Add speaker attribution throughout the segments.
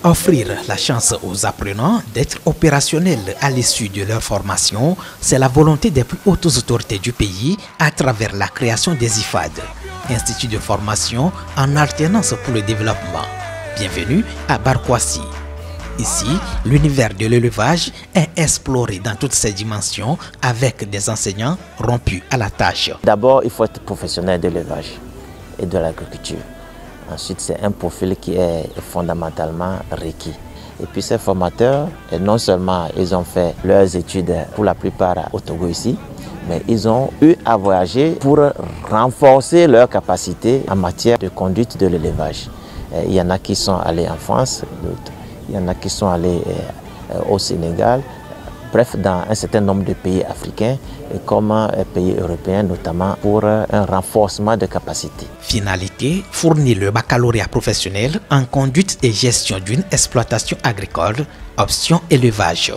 Speaker 1: Offrir la chance aux apprenants d'être opérationnels à l'issue de leur formation, c'est la volonté des plus hautes autorités du pays à travers la création des IFAD, Institut de formation en alternance pour le développement. Bienvenue à Barkwasi. Ici, l'univers de l'élevage est exploré dans toutes ses dimensions avec des enseignants rompus à la tâche.
Speaker 2: D'abord, il faut être professionnel de l'élevage et de l'agriculture. Ensuite, c'est un profil qui est fondamentalement requis. Et puis ces formateurs, non seulement ils ont fait leurs études pour la plupart au Togo ici, mais ils ont eu à voyager pour renforcer leurs capacités en matière de conduite de l'élevage. Il y en a qui sont allés en France, il y en a qui sont allés au Sénégal, bref, dans un certain nombre de pays africains et comme pays européens, notamment pour un renforcement de capacités.
Speaker 1: Finalité, fournir le baccalauréat professionnel en conduite et gestion d'une exploitation agricole, option élevage.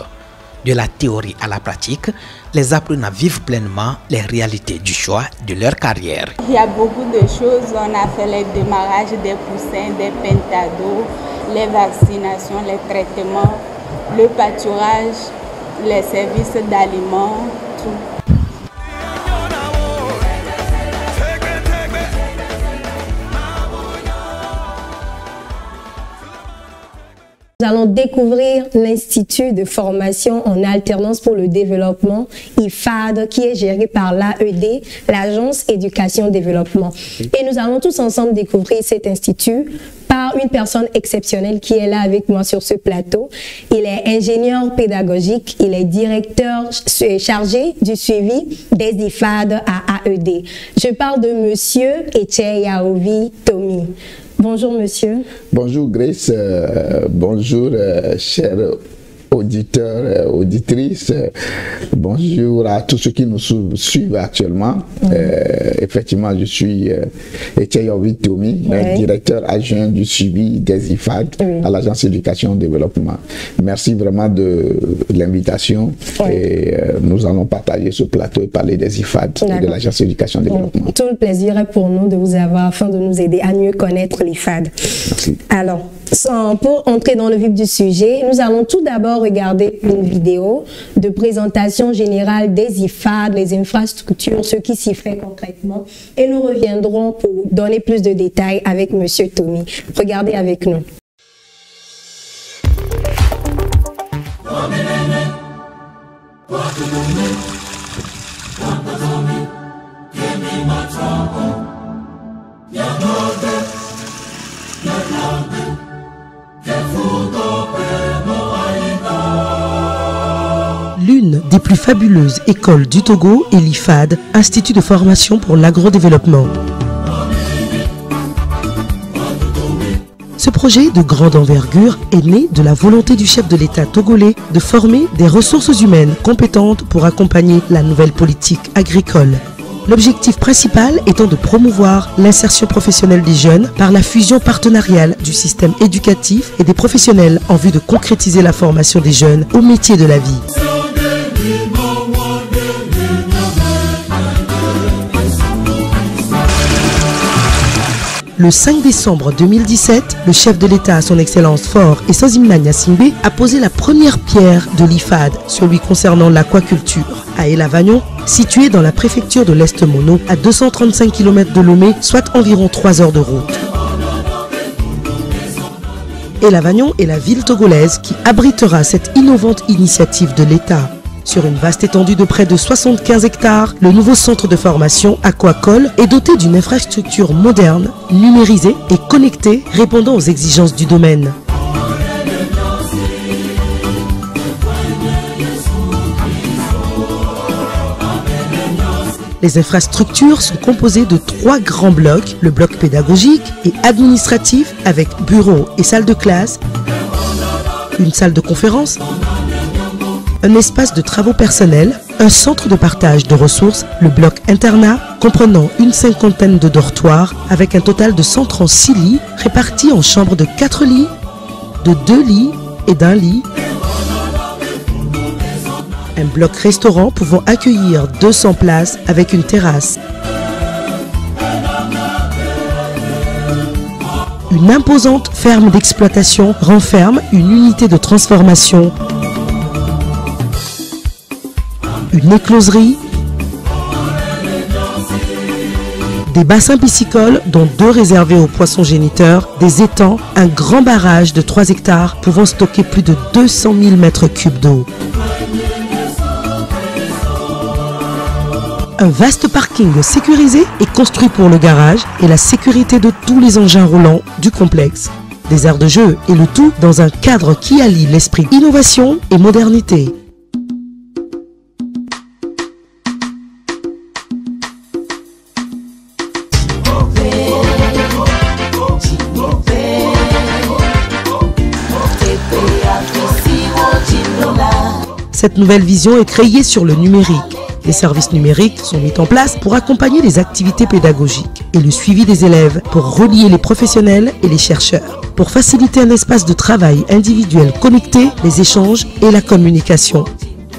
Speaker 1: De la théorie à la pratique, les apprenants vivent pleinement les réalités du choix de leur carrière.
Speaker 3: Il y a beaucoup de choses. On a fait les démarrages des poussins, des pentados, les vaccinations, les traitements, le pâturage, les services d'aliments, tout.
Speaker 4: Nous allons découvrir l'Institut de formation en alternance pour le développement, IFAD, qui est géré par l'AED, l'Agence Éducation Développement. Et nous allons tous ensemble découvrir cet institut par une personne exceptionnelle qui est là avec moi sur ce plateau. Il est ingénieur pédagogique, il est directeur chargé du suivi des IFAD à AED. Je parle de monsieur Echeyaovi Tomi. Bonjour monsieur.
Speaker 5: Bonjour Grace, bonjour chers auditeurs, auditrices, bonjour à tous ceux qui nous suivent actuellement. Effectivement, je suis Echeyaovi Tomi, directeur adjoint du suivi des IFAD à l'Agence Éducation Développement. Merci vraiment de l'invitation et nous allons partager ce plateau et parler des IFAD et de l'Agence Éducation Développement.
Speaker 4: Tout le plaisir est pour nous de vous avoir afin de nous aider à mieux connaître l'IFAD.
Speaker 5: Merci.
Speaker 4: Alors, pour entrer dans le vif du sujet, nous allons tout d'abord regarder une vidéo de présentation générale des IFAD, les infrastructures, ce qui s'y fait concrètement. Et nous reviendrons pour donner plus de détails avec M. Tomi. Regardez avec nous.
Speaker 6: L'une des plus fabuleuses écoles du Togo est l'IFAD, Institut de formation pour l'agrodéveloppement. Ce projet de grande envergure est né de la volonté du chef de l'État togolais de former des ressources humaines compétentes pour accompagner la nouvelle politique agricole. L'objectif principal étant de promouvoir l'insertion professionnelle des jeunes par la fusion partenariale du système éducatif et des professionnels en vue de concrétiser la formation des jeunes au métier de la vie. Le 5 décembre 2017, le chef de l'État, son Excellence Faure Esozimna Gnassingbé, a posé la première pierre de l'IFAD, celui concernant l'aquaculture, à Elavagnon, situé dans la préfecture de l'Est-Mono, à 235 km de Lomé, soit environ 3 heures de route. Elavagnon est la ville togolaise qui abritera cette innovante initiative de l'État. Sur une vaste étendue de près de 75 hectares, le nouveau centre de formation Aquacol est doté d'une infrastructure moderne, numérisée et connectée, répondant aux exigences du domaine. Les infrastructures sont composées de 3 grands blocs, le bloc pédagogique et administratif avec bureaux et salles de classe, une salle de conférence, un espace de travaux personnels, un centre de partage de ressources, le bloc internat, comprenant une 50aine de dortoirs avec un total de 136 lits répartis en chambres de 4 lits, de 2 lits et d'1 lit. Un bloc restaurant pouvant accueillir 200 places avec une terrasse. Une imposante ferme d'exploitation renferme une unité de transformation, une écloserie, des bassins piscicoles dont 2 réservés aux poissons géniteurs, des étangs, un grand barrage de 3 hectares pouvant stocker plus de 200 000 mètres cubes d'eau. Un vaste parking sécurisé est construit pour le garage et la sécurité de tous les engins roulants du complexe. Des aires de jeu et le tout dans un cadre qui allie l'esprit innovation et modernité. Cette nouvelle vision est créée sur le numérique. Les services numériques sont mis en place pour accompagner les activités pédagogiques et le suivi des élèves, pour relier les professionnels et les chercheurs, pour faciliter un espace de travail individuel connecté, les échanges et la communication.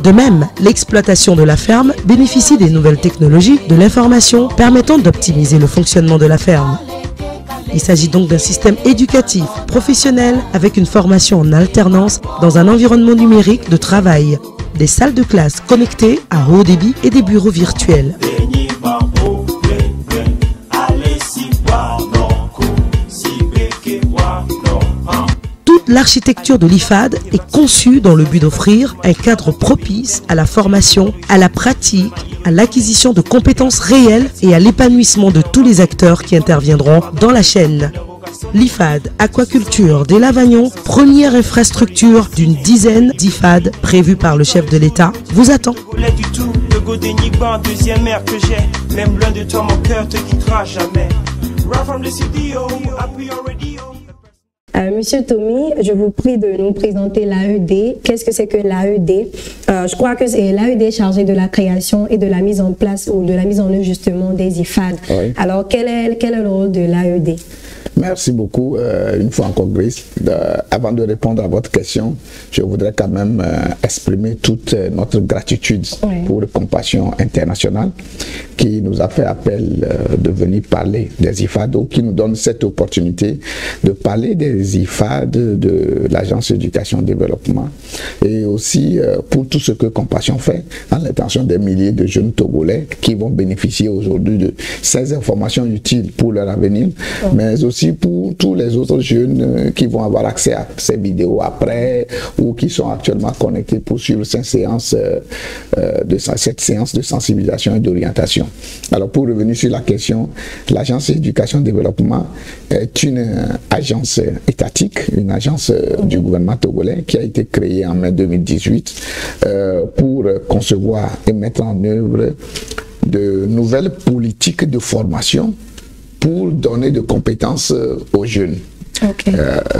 Speaker 6: De même, l'exploitation de la ferme bénéficie des nouvelles technologies de l'information permettant d'optimiser le fonctionnement de la ferme. Il s'agit donc d'un système éducatif, professionnel, avec une formation en alternance dans un environnement numérique de travail, des salles de classe connectées à haut débit et des bureaux virtuels. Toute l'architecture de l'IFAD est conçue dans le but d'offrir un cadre propice à la formation, à la pratique, à l'acquisition de compétences réelles et à l'épanouissement de tous les acteurs qui interviendront dans la chaîne. L'IFAD Aquaculture des Lavagnon, première infrastructure d'une dizaine d'IFAD prévues par le chef de l'État, vous attend.
Speaker 4: Monsieur Tommy, je vous prie de nous présenter l'AED. Qu'est-ce que c'est que l'AED? Je crois que c'est l'AED chargée de la création et de la mise en place ou de la mise en œuvre justement des IFAD. Oui. Alors, quel est le rôle de l'AED?
Speaker 5: Merci beaucoup. Une fois encore, Grace, avant de répondre à votre question, je voudrais quand même exprimer toute notre gratitude pour Compassion Internationale qui nous a fait appel de venir parler des IFAD, qui nous donne cette opportunité de parler des IFAD, de l'Agence Éducation Développement, et aussi pour tout ce que Compassion fait en l'intention des milliers de jeunes Togolais qui vont bénéficier aujourd'hui de ces informations utiles pour leur avenir, mais aussi pour tous les autres jeunes qui vont avoir accès à ces vidéos après ou qui sont actuellement connectés pour suivre cette séance de sensibilisation et d'orientation. Alors pour revenir sur la question, l'Agence Éducation Développement est une agence étatique, une agence du gouvernement togolais qui a été créée en mai 2018 pour concevoir et mettre en œuvre de nouvelles politiques de formation pour donner de compétences aux jeunes. Okay.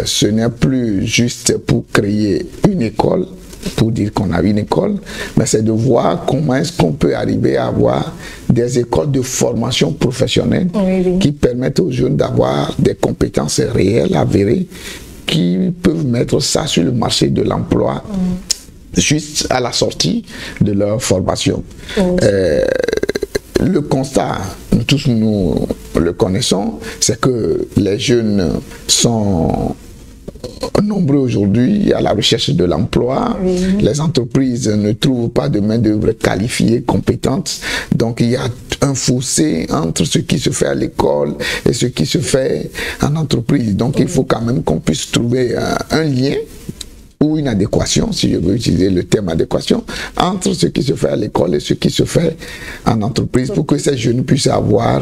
Speaker 5: Ce n'est plus juste pour créer une école, pour dire qu'on a une école, mais c'est de voir comment est-ce qu'on peut arriver à avoir des écoles de formation professionnelle qui permettent aux jeunes d'avoir des compétences réelles, avérées, qui peuvent mettre ça sur le marché de l'emploi juste à la sortie de leur formation. Le constat, tous nous le connaissons, c'est que les jeunes sont nombreux aujourd'hui à la recherche de l'emploi. Les entreprises ne trouvent pas de main-d'œuvre qualifiée, compétente. Donc il y a un fossé entre ce qui se fait à l'école et ce qui se fait en entreprise. Donc il faut quand même qu'on puisse trouver un lien ou une adéquation, si je veux utiliser le terme adéquation, entre ce qui se fait à l'école et ce qui se fait en entreprise pour que ces jeunes puissent avoir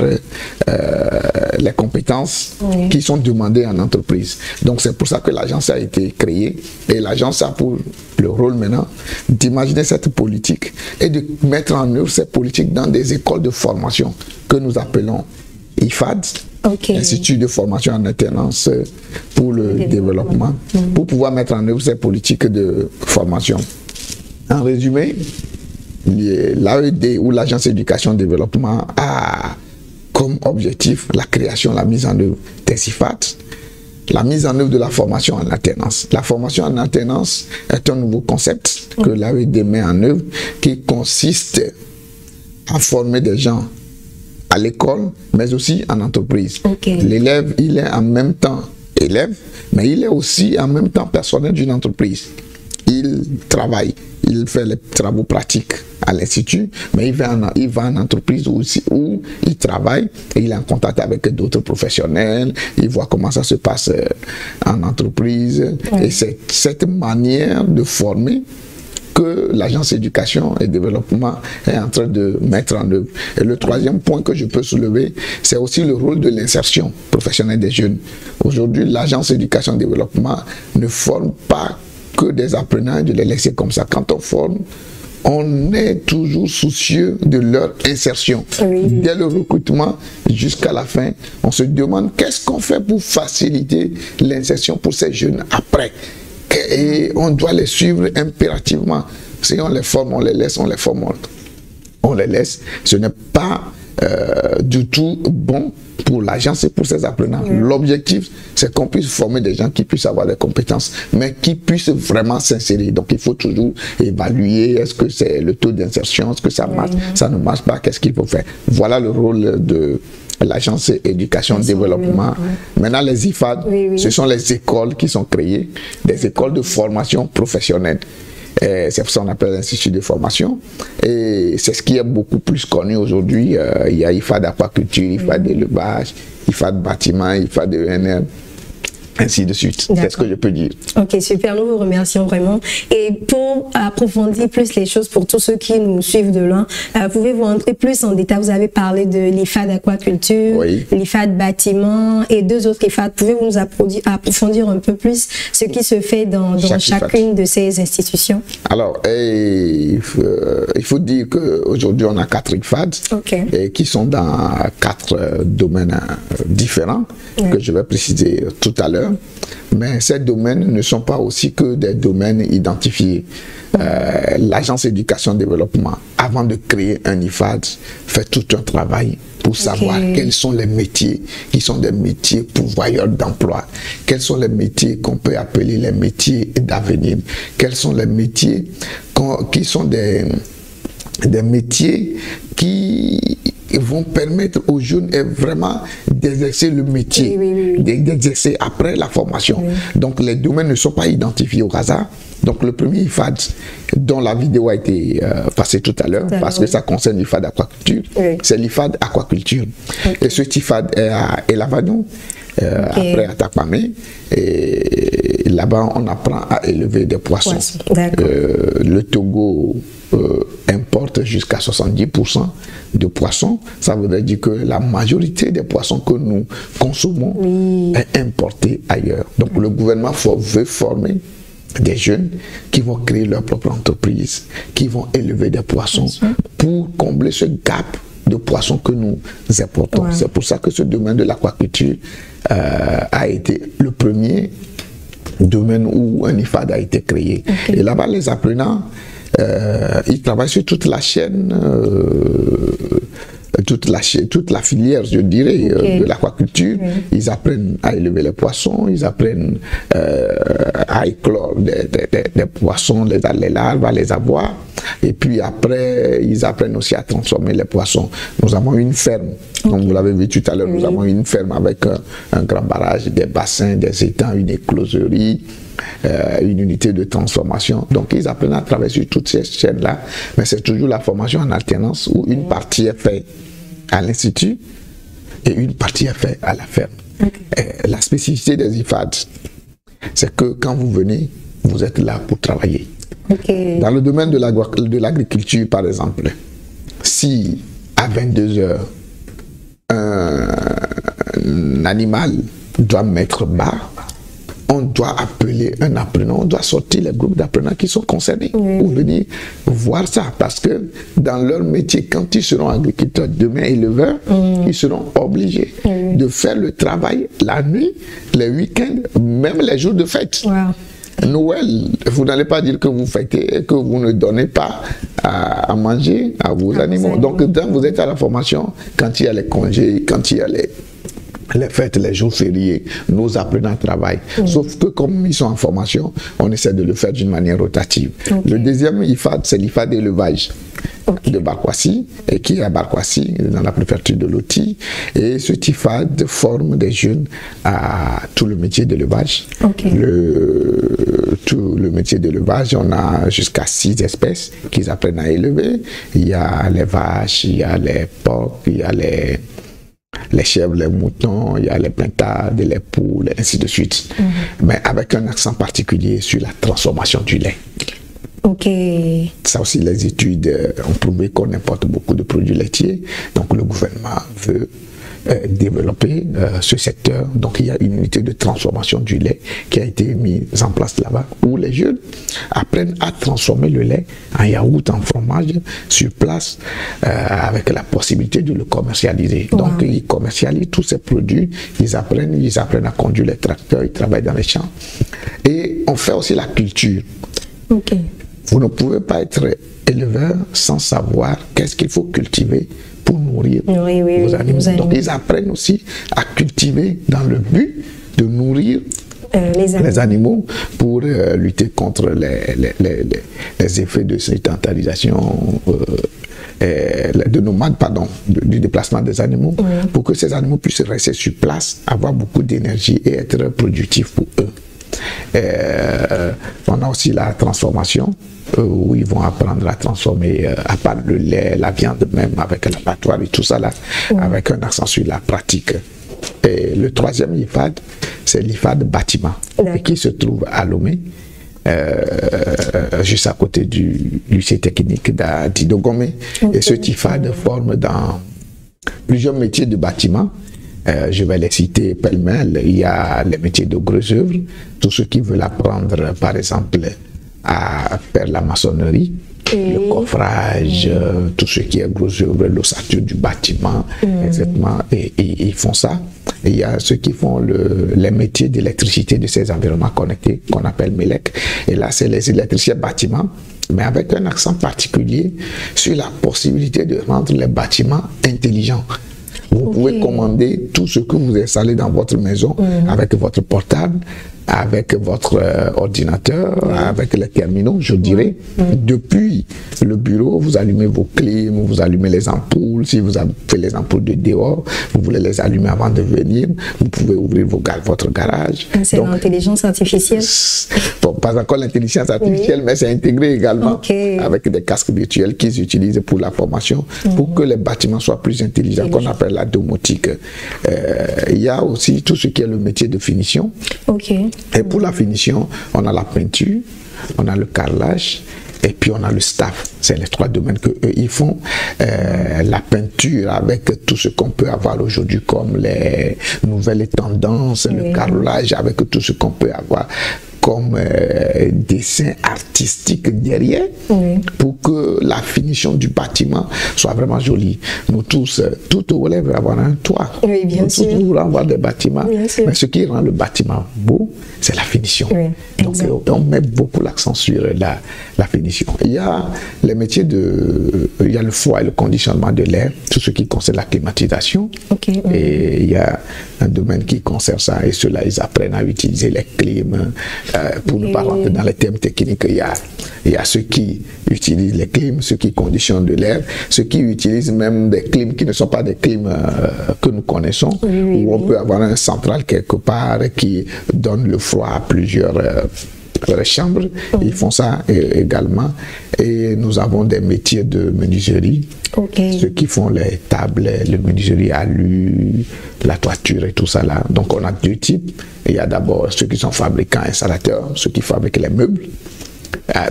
Speaker 5: les compétences qui sont demandées en entreprise. Donc c'est pour ça que l'agence a été créée et l'agence a pour le rôle maintenant d'imaginer cette politique et de mettre en œuvre cette politique dans des écoles de formation que nous appelons IFAD, Institut de formation en alternance pour le développement, pour pouvoir mettre en œuvre ces politiques de formation. En résumé, l'AED ou l'Agence Éducation Développement a comme objectif la création, la mise en œuvre des IFAD, la mise en œuvre de la formation en alternance. La formation en alternance est un nouveau concept que l'AED met en œuvre qui consiste à former des gens à l'école, mais aussi en entreprise. L'élève, il est en même temps élève, mais il est aussi en même temps personnel d'une entreprise. Il travaille, il fait les travaux pratiques à l'institut, mais il va en entreprise aussi où il travaille et il est en contact avec d'autres professionnels, il voit comment ça se passe en entreprise. Et c'est cette manière de former que l'agence éducation et développement est en train de mettre en œuvre. Et le troisième point que je peux soulever, c'est aussi le rôle de l'insertion professionnelle des jeunes. Aujourd'hui, l'agence éducation et développement ne forme pas que des apprenants, de les laisser comme ça. Quand on forme, on est toujours soucieux de leur insertion. Dès le recrutement jusqu'à la fin, on se demande qu'est-ce qu'on fait pour faciliter l'insertion pour ces jeunes après. Et on doit les suivre impérativement. Si on les forme, on les laisse, on les forme, on les laisse. Ce n'est pas du tout bon pour l'agence et pour ses apprenants. L'objectif, c'est qu'on puisse former des gens qui puissent avoir des compétences, mais qui puissent vraiment s'insérer. Donc il faut toujours évaluer, est-ce que c'est le taux d'insertion, est-ce que ça marche, ça ne marche pas, qu'est-ce qu'il faut faire. Voilà le rôle de l'agence éducation développement. Maintenant les IFAD, ce sont les écoles qui sont créées, des écoles de formation professionnelle. C'est pour ça qu'on appelle l'institut de formation. Et c'est ce qui est beaucoup plus connu aujourd'hui. Il y a IFAD aquaculture, IFAD élevage, IFAD bâtiment, IFAD ENR, ainsi de suite. C'est ce que je peux dire.
Speaker 4: Ok, super. Nous vous remercions vraiment. Et pour approfondir plus les choses pour tous ceux qui nous suivent de loin, pouvez-vous entrer plus en détail? Vous avez parlé de l'IFAD aquaculture, l'IFAD bâtiment et deux autres IFAD. Pouvez-vous nous approfondir un peu plus ce qui se fait dans chacune de ces institutions? Alors,
Speaker 5: il faut dire qu'aujourd'hui, on a 4 IFAD qui sont dans 4 domaines différents que je vais préciser tout à l'heure. Mais ces domaines ne sont pas aussi que des domaines identifiés. L'agence éducation développement, avant de créer un IFAD, fait tout un travail pour savoir quels sont les métiers qui sont des métiers pourvoyeurs d'emploi, quels sont les métiers qu'on peut appeler les métiers d'avenir, quels sont les métiers qui sont des métiers qui vont permettre aux jeunes vraiment d'exercer le métier, d'exercer après la formation. Donc les domaines ne sont pas identifiés au hasard. Donc le premier IFAD, dont la vidéo a été passée tout à l'heure, parce que ça concerne l'IFAD aquaculture, c'est l'IFAD aquaculture. Et ce IFAD est à Elavagnon, après à Tapamé, et là-bas on apprend à élever des poissons. Le Togo importe jusqu'à 70% de poissons. Ça voudrait dire que la majorité des poissons que nous consommons est importée ailleurs. Donc le gouvernement veut former des jeunes qui vont créer leur propre entreprise, qui vont élever des poissons pour combler ce gap de poissons que nous importons. C'est pour ça que ce domaine de l'aquaculture a été le premier domaine où un IFAD a été créé. Et là-bas, les apprenants, ils travaillent sur toute la chaîne, toute la filière, je dirais, de l'aquaculture. Ils apprennent à élever les poissons, ils apprennent à éclore des poissons, les larves, à les avoir. Et puis après, ils apprennent aussi à transformer les poissons. Nous avons une ferme, comme vous l'avez vu tout à l'heure, nous avons une ferme avec un grand barrage, des bassins, des étangs, une écloserie, une unité de transformation. Donc ils apprennent à travailler sur toutes ces chaînes-là, mais c'est toujours la formation en alternance où une partie est faite à l'institut et une partie est faite à la ferme. La spécificité des IFAD, c'est que quand vous venez, vous êtes là pour travailler. Dans le domaine de l'agriculture, par exemple, si à 22 heures, un animal doit mettre bas, on doit appeler un apprenant, on doit sortir les groupes d'apprenants qui sont concernés pour venir voir ça. Parce que dans leur métier, quand ils seront agriculteurs, demain éleveurs, ils seront obligés de faire le travail la nuit, les week-ends, même les jours de fête. Noël, vous n'allez pas dire que vous fêtez et que vous ne donnez pas à manger à vos animaux. Donc, quand vous êtes à la formation, quand il y a les congés, quand il y a les fêtes, les jours fériés, nos apprenants travaillent. Sauf que comme ils sont en formation, on essaie de le faire d'une manière rotative. Le deuxième IFAD, c'est l'IFAD d'élevage de Barkwassi, et qui est à Barkwassi, dans la préfecture de Loti. Et ce IFAD forme des jeunes à tout le métier d'élevage. Tout le métier d'élevage, on a jusqu'à 6 espèces qu'ils apprennent à élever. Il y a les vaches, il y a les porcs, il y a les chèvres, les moutons, il y a les pintades, les poules, et ainsi de suite. Mais avec un accent particulier sur la transformation du lait. Ça aussi, les études ont prouvé qu'on importe beaucoup de produits laitiers. Donc le gouvernement veut développer ce secteur. Donc il y a une unité de transformation du lait qui a été mise en place là-bas, où les jeunes apprennent à transformer le lait en yaourt, en fromage sur place, avec la possibilité de le commercialiser. Donc ils commercialisent tous ces produits, ils apprennent à conduire les tracteurs, ils travaillent dans les champs. Et on fait aussi la culture. Vous ne pouvez pas être éleveur sans savoir qu'est-ce qu'il faut cultiver pour nourrir vos animaux. Donc ils apprennent aussi à cultiver dans le but de nourrir les animaux pour lutter contre les effets de sédentarisation, de nomades, pardon, du déplacement des animaux, pour que ces animaux puissent rester sur place, avoir beaucoup d'énergie et être productifs pour eux. On a aussi la transformation, où ils vont apprendre à transformer à part le lait, la viande même, avec l'abattoir et tout ça là, avec un accent sur la pratique. Et le troisième IFAD, c'est l'IFAD bâtiment, qui se trouve à Lomé, juste à côté du lycée technique d'Idogomé. Et ce IFAD forme dans plusieurs métiers de bâtiment. Je vais les citer pêle-mêle. Il y a les métiers de gros œuvres, tous ceux qui veulent apprendre par exemple à faire la maçonnerie, le coffrage, tout ce qui est gros œuvres, l'ossature du bâtiment, etc. Et ils font ça. Et il y a ceux qui font les métiers d'électricité de ces environnements connectés, qu'on appelle MELEC. Et là, c'est les électriciens bâtiments, mais avec un accent particulier sur la possibilité de rendre les bâtiments intelligents. Vous pouvez commander tout ce que vous installez dans votre maison avec votre portable, avec votre ordinateur, avec les terminaux, je dirais. Depuis le bureau, vous allumez vos clim, vous allumez les ampoules. Si vous avez fait les ampoules de dehors, vous voulez les allumer avant de venir. Vous pouvez ouvrir votre garage.
Speaker 4: C'est l'intelligence artificielle?
Speaker 5: Bon, pas encore l'intelligence artificielle, mais c'est intégré également avec des casques virtuels qu'ils utilisent pour la formation, pour que les bâtiments soient plus intelligents, qu'on appelle la domotique. Il y a aussi tout ce qui est le métier de finition. Et pour la finition, on a la peinture, on a le carrelage, et puis on a le staff. C'est les 3 domaines que eux ils font. La peinture avec tout ce qu'on peut avoir aujourd'hui comme les nouvelles tendances, le carrelage avec tout ce qu'on peut avoir comme dessin artistique derrière, pour que la finition du bâtiment soit vraiment jolie. Nous tous, tout au relève avoir un toit. Nous tous voulons avoir des bâtiments, mais ce qui rend le bâtiment beau, c'est la finition. Donc on met beaucoup l'accent sur la finition. Il y a les métiers il y a le froid et le conditionnement de l'air, tout ce qui concerne la climatisation. Et il y a un domaine qui concerne ça, et ceux-là, ils apprennent à utiliser les clims. Pour ne pas rentrer dans les termes techniques, il y a ceux qui utilisent les clims, ceux qui conditionnent de l'air, ceux qui utilisent même des clims qui ne sont pas des clims que nous connaissons, où on peut avoir un central quelque part qui donne le froid à plusieurs chambres. Ils font ça également. Et nous avons des métiers de menuiserie, ceux qui font les tables, le menuiserie alu, la toiture et tout ça là. Donc on a 2 types. Il y a d'abord ceux qui sont fabricants, installateurs, ceux qui fabriquent les meubles,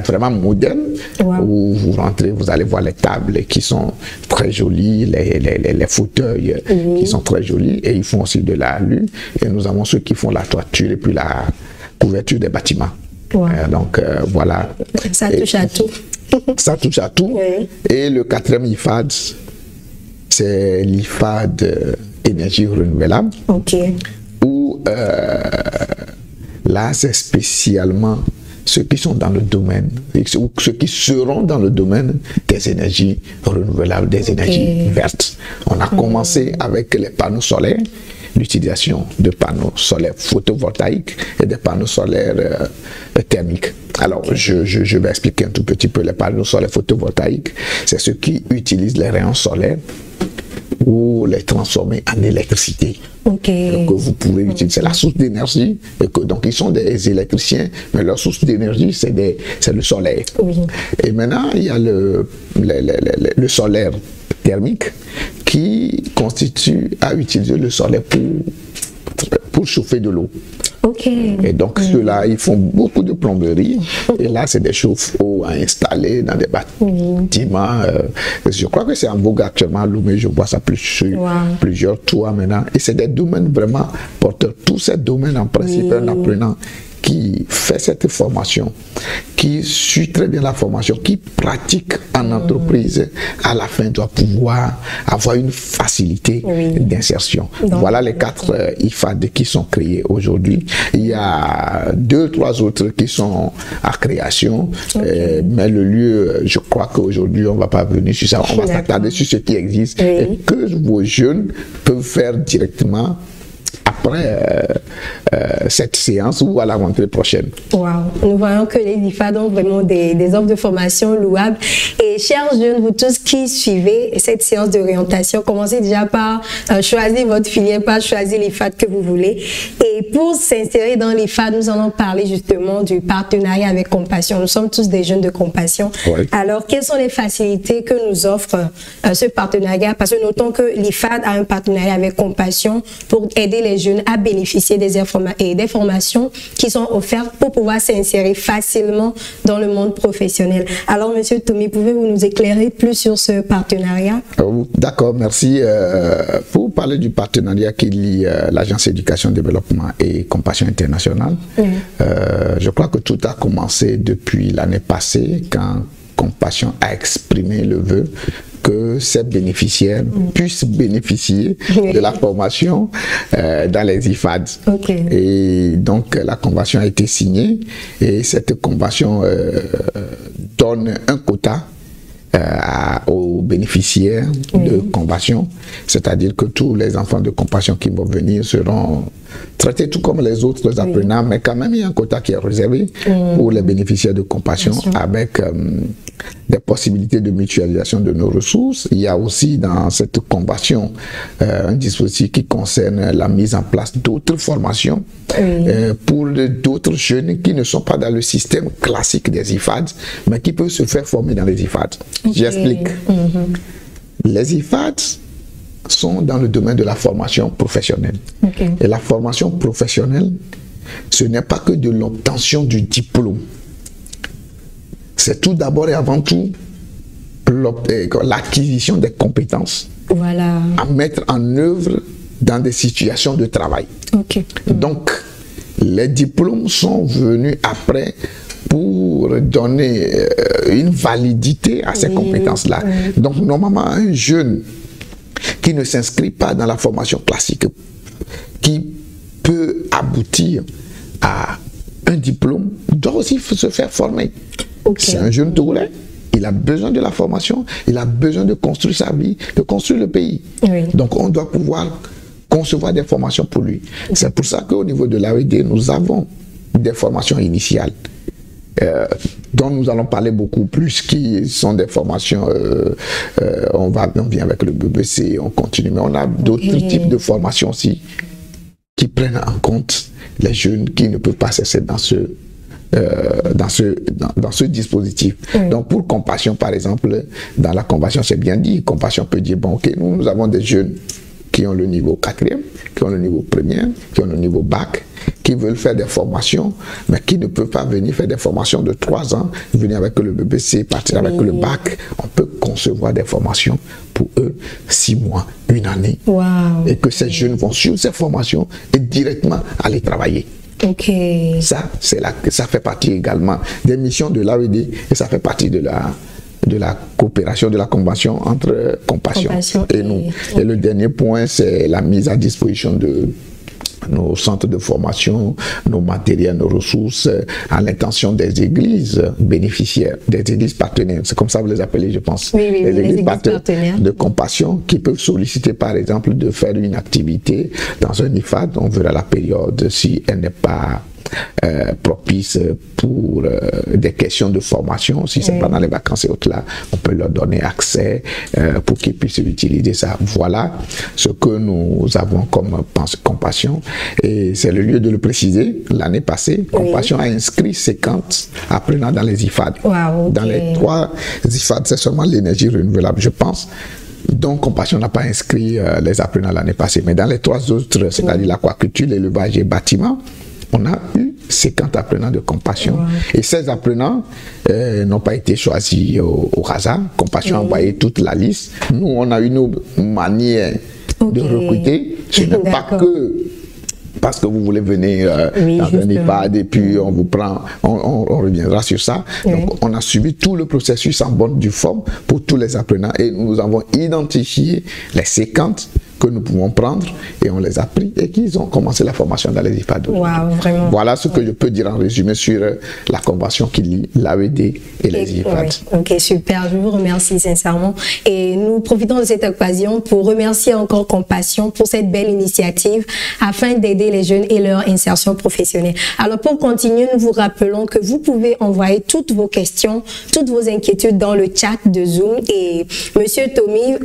Speaker 5: vraiment modernes, où vous rentrez, vous allez voir les tables qui sont très jolies, les fauteuils qui sont très jolis, et ils font aussi de l'alu. Et nous avons ceux qui font la toiture et puis la couverture des bâtiments. Donc voilà.
Speaker 4: Ça touche à tout.
Speaker 5: Ça touche à tout. Et le 4e IFAD, c'est l'IFAD énergie renouvelable. Où là, c'est spécialement ceux qui sont dans le domaine, ou ceux qui seront dans le domaine des énergies renouvelables, des énergies vertes. On a commencé avec les panneaux solaires, l'utilisation de panneaux solaires photovoltaïques et des panneaux solaires thermiques. Alors, je vais expliquer un tout petit peu. Les panneaux solaires photovoltaïques, c'est ceux qui utilisent les rayons solaires ou les transformer en électricité. Que vous pouvez utiliser la source d'énergie. Donc, ils sont des électriciens, mais leur source d'énergie, c'est le solaire. Et maintenant, il y a le solaire thermique qui constitue à utiliser le solaire pour chauffer de l'eau. Et donc ceux-là, ils font beaucoup de plomberie. Et là, c'est des chauffe-eau à installer dans des bâtiments. Je crois que c'est en vogue actuellement à Lomé. Je vois ça plusieurs toits maintenant. Et c'est des domaines vraiment porteurs. Tous ces domaines, en principe, un apprenant qui fait cette formation, qui suit très bien la formation, qui pratique en entreprise, à la fin doit pouvoir avoir une facilité d'insertion. Voilà les 4 IFAD qui sont créés aujourd'hui. Il y a 2-3 autres qui sont à création, mais le lieu, je crois qu'aujourd'hui on ne va pas venir sur ça, on va s'attarder sur ce qui existe et que vos jeunes peuvent faire directement après cette séance ou à la rentrée prochaine.
Speaker 4: Nous voyons que les IFAD ont vraiment des offres de formation louables. Et chers jeunes, vous tous qui suivez cette séance d'orientation, commencez déjà par choisir votre filière, par choisir l'IFAD que vous voulez. Et pour s'insérer dans l'IFAD, nous allons parler justement du partenariat avec Compassion. Nous sommes tous des jeunes de Compassion. Alors, quelles sont les facilités que nous offre ce partenariat? Parce que notons que l'IFAD a un partenariat avec Compassion pour aider les jeunes à bénéficier des formations qui sont offertes pour pouvoir s'insérer facilement dans le monde professionnel. Alors, Monsieur Tommy, pouvez-vous nous éclairer plus sur ce partenariat?
Speaker 5: D'accord, merci. Pour parler du partenariat qui lie l'Agence Éducation Développement et Compassion Internationale, je crois que tout a commencé depuis l'année passée quand Compassion a exprimé le vœu que ces bénéficiaires puissent bénéficier de la formation dans les IFAD. Et donc la convention a été signée et cette convention donne un quota aux bénéficiaires de Compassion, c'est-à-dire que tous les enfants de Compassion qui vont venir seront traités tout comme les autres apprenants, mais quand même il y a un quota qui est réservé pour les bénéficiaires de Compassion avec des possibilités de mutualisation de nos ressources. Il y a aussi dans cette convention un dispositif qui concerne la mise en place d'autres formations pour d'autres jeunes qui ne sont pas dans le système classique des IFAD, mais qui peuvent se faire former dans les IFAD. J'explique. Les IFAD sont dans le domaine de la formation professionnelle. Et la formation professionnelle, ce n'est pas que de l'obtention du diplôme. C'est tout d'abord et avant tout l'acquisition des compétences à mettre en œuvre dans des situations de travail. Donc, les diplômes sont venus après pour donner une validité à ces compétences-là. Donc, normalement, un jeune qui ne s'inscrit pas dans la formation classique, qui peut aboutir à un diplôme, doit aussi se faire former. C'est un jeune Togolais, il a besoin de la formation, il a besoin de construire sa vie, de construire le pays. Donc on doit pouvoir concevoir des formations pour lui. C'est pour ça qu'au niveau de l'AED, nous avons des formations initiales dont nous allons parler beaucoup plus, qui sont des formations, on vient avec le BBC, on continue, mais on a d'autres types de formations aussi qui prennent en compte les jeunes qui ne peuvent pas cesser dans ce dispositif. Donc pour Compassion, par exemple, dans la Compassion, c'est bien dit, Compassion peut dire, bon, ok, nous avons des jeunes qui ont le niveau 4e, qui ont le niveau 1er, qui ont le niveau bac, qui veulent faire des formations, mais qui ne peuvent pas venir faire des formations de 3 ans, venir avec le BBC, partir avec le bac. On peut concevoir des formations pour eux, 6 mois, 1 année. Et que ces jeunes vont suivre ces formations et directement aller travailler. Ça fait partie également des missions de l'AED et ça fait partie de la coopération, de la convention entre Compassion et nous. Et le dernier point, c'est la mise à disposition nos centres de formation, nos matériels, nos ressources, à l'intention des églises bénéficiaires, des églises partenaires. C'est comme ça que vous les appelez, je pense.
Speaker 4: Oui, oui,
Speaker 5: les églises
Speaker 4: partenaires
Speaker 5: de compassion qui peuvent solliciter, par exemple, de faire une activité dans un IFAD. On verra la période si elle n'est pas propice pour des questions de formation. Si c'est pendant les vacances et autres là, on peut leur donner accès pour qu'ils puissent utiliser ça. Voilà ce que nous avons comme Compassion, et c'est le lieu de le préciser. L'année passée, Compassion a inscrit 50 apprenants dans les IFAD.
Speaker 4: Wow,
Speaker 5: dans les 3 IFAD, c'est seulement l'énergie renouvelable, je pense. Donc, Compassion n'a pas inscrit les apprenants l'année passée, mais dans les 3 autres, c'est-à-dire l'aquaculture, l'élevage et bâtiment, on a eu 50 apprenants de Compassion. Et 16 apprenants n'ont pas été choisis au hasard. Compassion a envoyé toute la liste. Nous, on a une manière de recruter. Ce n'est pas que parce que vous voulez venir dans un EHPAD et puis on vous prend, on reviendra sur ça. Donc, on a suivi tout le processus en bonne due forme pour tous les apprenants et nous avons identifié les 50 que nous pouvons prendre et on les a pris et qu'ils ont commencé la formation dans les IFAD.
Speaker 4: Wow, vraiment.
Speaker 5: Voilà ce que je peux dire en résumé sur la convention qui lie l'AED et les IFAD.
Speaker 4: Ok, super, je vous remercie sincèrement et nous profitons de cette occasion pour remercier encore Compassion pour cette belle initiative afin d'aider les jeunes et leur insertion professionnelle. Alors pour continuer, nous vous rappelons que vous pouvez envoyer toutes vos questions, toutes vos inquiétudes dans le chat de Zoom et Monsieur Tommy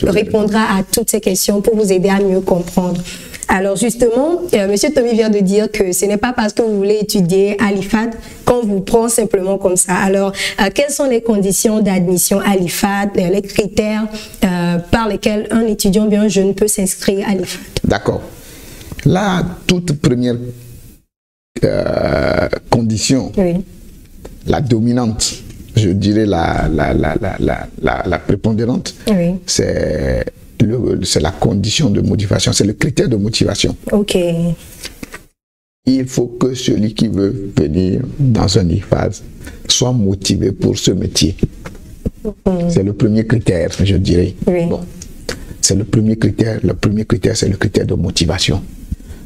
Speaker 4: répondra à toutes ces questions pour vous aider à mieux comprendre. Alors justement, Monsieur Tommy vient de dire que ce n'est pas parce que vous voulez étudier à l'IFAD qu'on vous prend simplement comme ça. Alors, quelles sont les conditions d'admission à l'IFAD, les critères par lesquels un étudiant bien un jeune peut s'inscrire à l'IFAD?
Speaker 5: D'accord. La toute première condition, la dominante, je dirais la prépondérante, c'est la condition de motivation, c'est le critère de motivation.
Speaker 4: Ok.
Speaker 5: Il faut que celui qui veut venir dans un IFAD soit motivé pour ce métier. C'est le premier critère, je dirais. Bon. C'est le premier critère. Le premier critère, c'est le critère de motivation.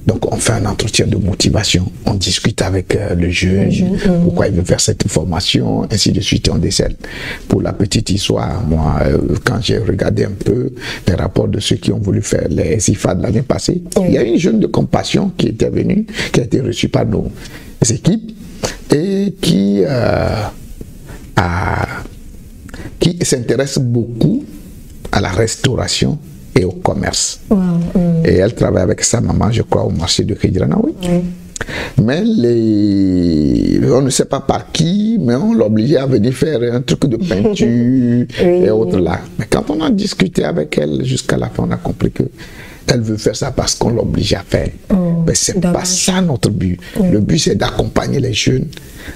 Speaker 5: Donc, on fait un entretien de motivation, on discute avec le jeune, pourquoi il veut faire cette formation, ainsi de suite, on décèle. Pour la petite histoire, moi, quand j'ai regardé un peu les rapports de ceux qui ont voulu faire les IFAD l'année passée, il y a une jeune de Compassion qui était venue, qui a été reçue par nos équipes et qui s'intéresse beaucoup à la restauration et au commerce. Et elle travaille avec sa maman, je crois, au marché de Kédrana, Mais on ne sait pas par qui, mais on l'obligeait à venir faire un truc de peinture et autres là. Mais quand on a discuté avec elle jusqu'à la fin, on a compris que elle veut faire ça parce qu'on l'oblige à faire. Mais c'est pas ça notre but. Le but, c'est d'accompagner les jeunes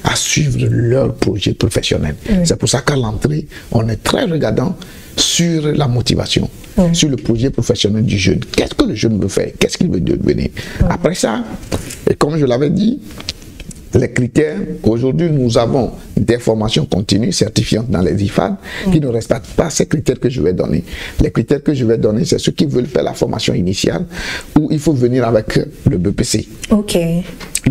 Speaker 5: à suivre leur projet professionnel. C'est pour ça qu'à l'entrée, on est très regardant sur la motivation, sur le projet professionnel du jeune. Qu'est-ce que le jeune veut faire? Qu'est-ce qu'il veut devenir? Après ça, et comme je l'avais dit, les critères, aujourd'hui nous avons des formations continues certifiantes dans les IFAD qui ne respectent pas ces critères que je vais donner. Les critères que je vais donner, c'est ceux qui veulent faire la formation initiale où il faut venir avec le BPC.
Speaker 4: Ok.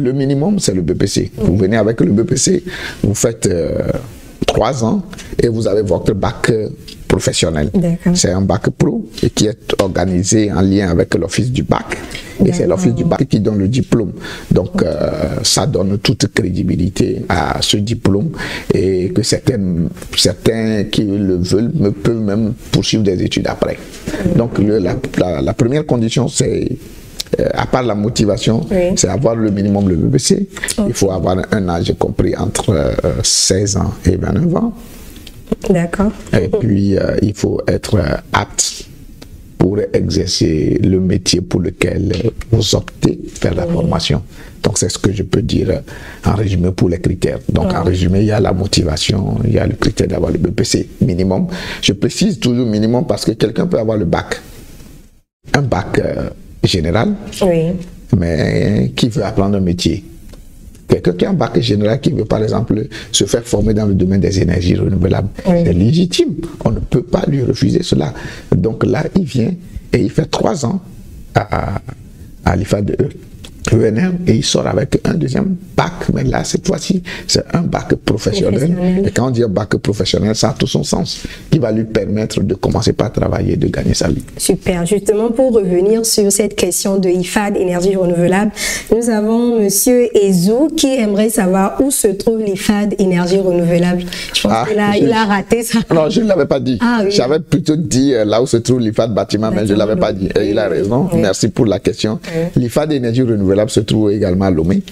Speaker 5: Le minimum, c'est le BPC. Vous venez avec le BPC, vous faites 3 ans et vous avez votre bac professionnel. C'est un bac pro et qui est organisé en lien avec l'office du bac. Et c'est l'office du bac qui donne le diplôme. Donc, ça donne toute crédibilité à ce diplôme et que certains qui le veulent peuvent même poursuivre des études après. Donc, la première condition, c'est à part la motivation, c'est avoir le minimum le BBC. Il faut avoir un âge compris entre 16 ans et 29 ans.
Speaker 4: D'accord.
Speaker 5: Et puis, il faut être apte pour exercer le métier pour lequel vous optez faire la formation. Donc, c'est ce que je peux dire en résumé pour les critères. Donc, en résumé, il y a la motivation, il y a le critère d'avoir le BPC minimum. Je précise toujours minimum parce que quelqu'un peut avoir le bac. Un bac général, mais qui veut apprendre un métier. Quelqu'un qui a un bac général qui veut par exemple se faire former dans le domaine des énergies renouvelables, c'est légitime. On ne peut pas lui refuser cela. Donc là, il vient et il fait 3 ans à à l'IFAD ENR et il sort avec un deuxième bac, mais là cette fois-ci c'est un bac professionnel. Et quand on dit un bac professionnel, ça a tout son sens, qui va lui permettre de commencer par travailler, de gagner sa vie.
Speaker 4: Super, justement pour revenir sur cette question de IFAD énergie renouvelable, nous avons monsieur Ezou qui aimerait savoir où se trouve l'IFAD énergie renouvelable. Je pense qu'il a raté ça.
Speaker 5: Non, je ne l'avais pas dit.
Speaker 4: Oui.
Speaker 5: J'avais plutôt dit là où se trouve l'IFAD bâtiment, mais je ne l'avais pas dit. Et il a raison, merci pour la question. L'IFAD énergie renouvelable se trouve également à Lomé,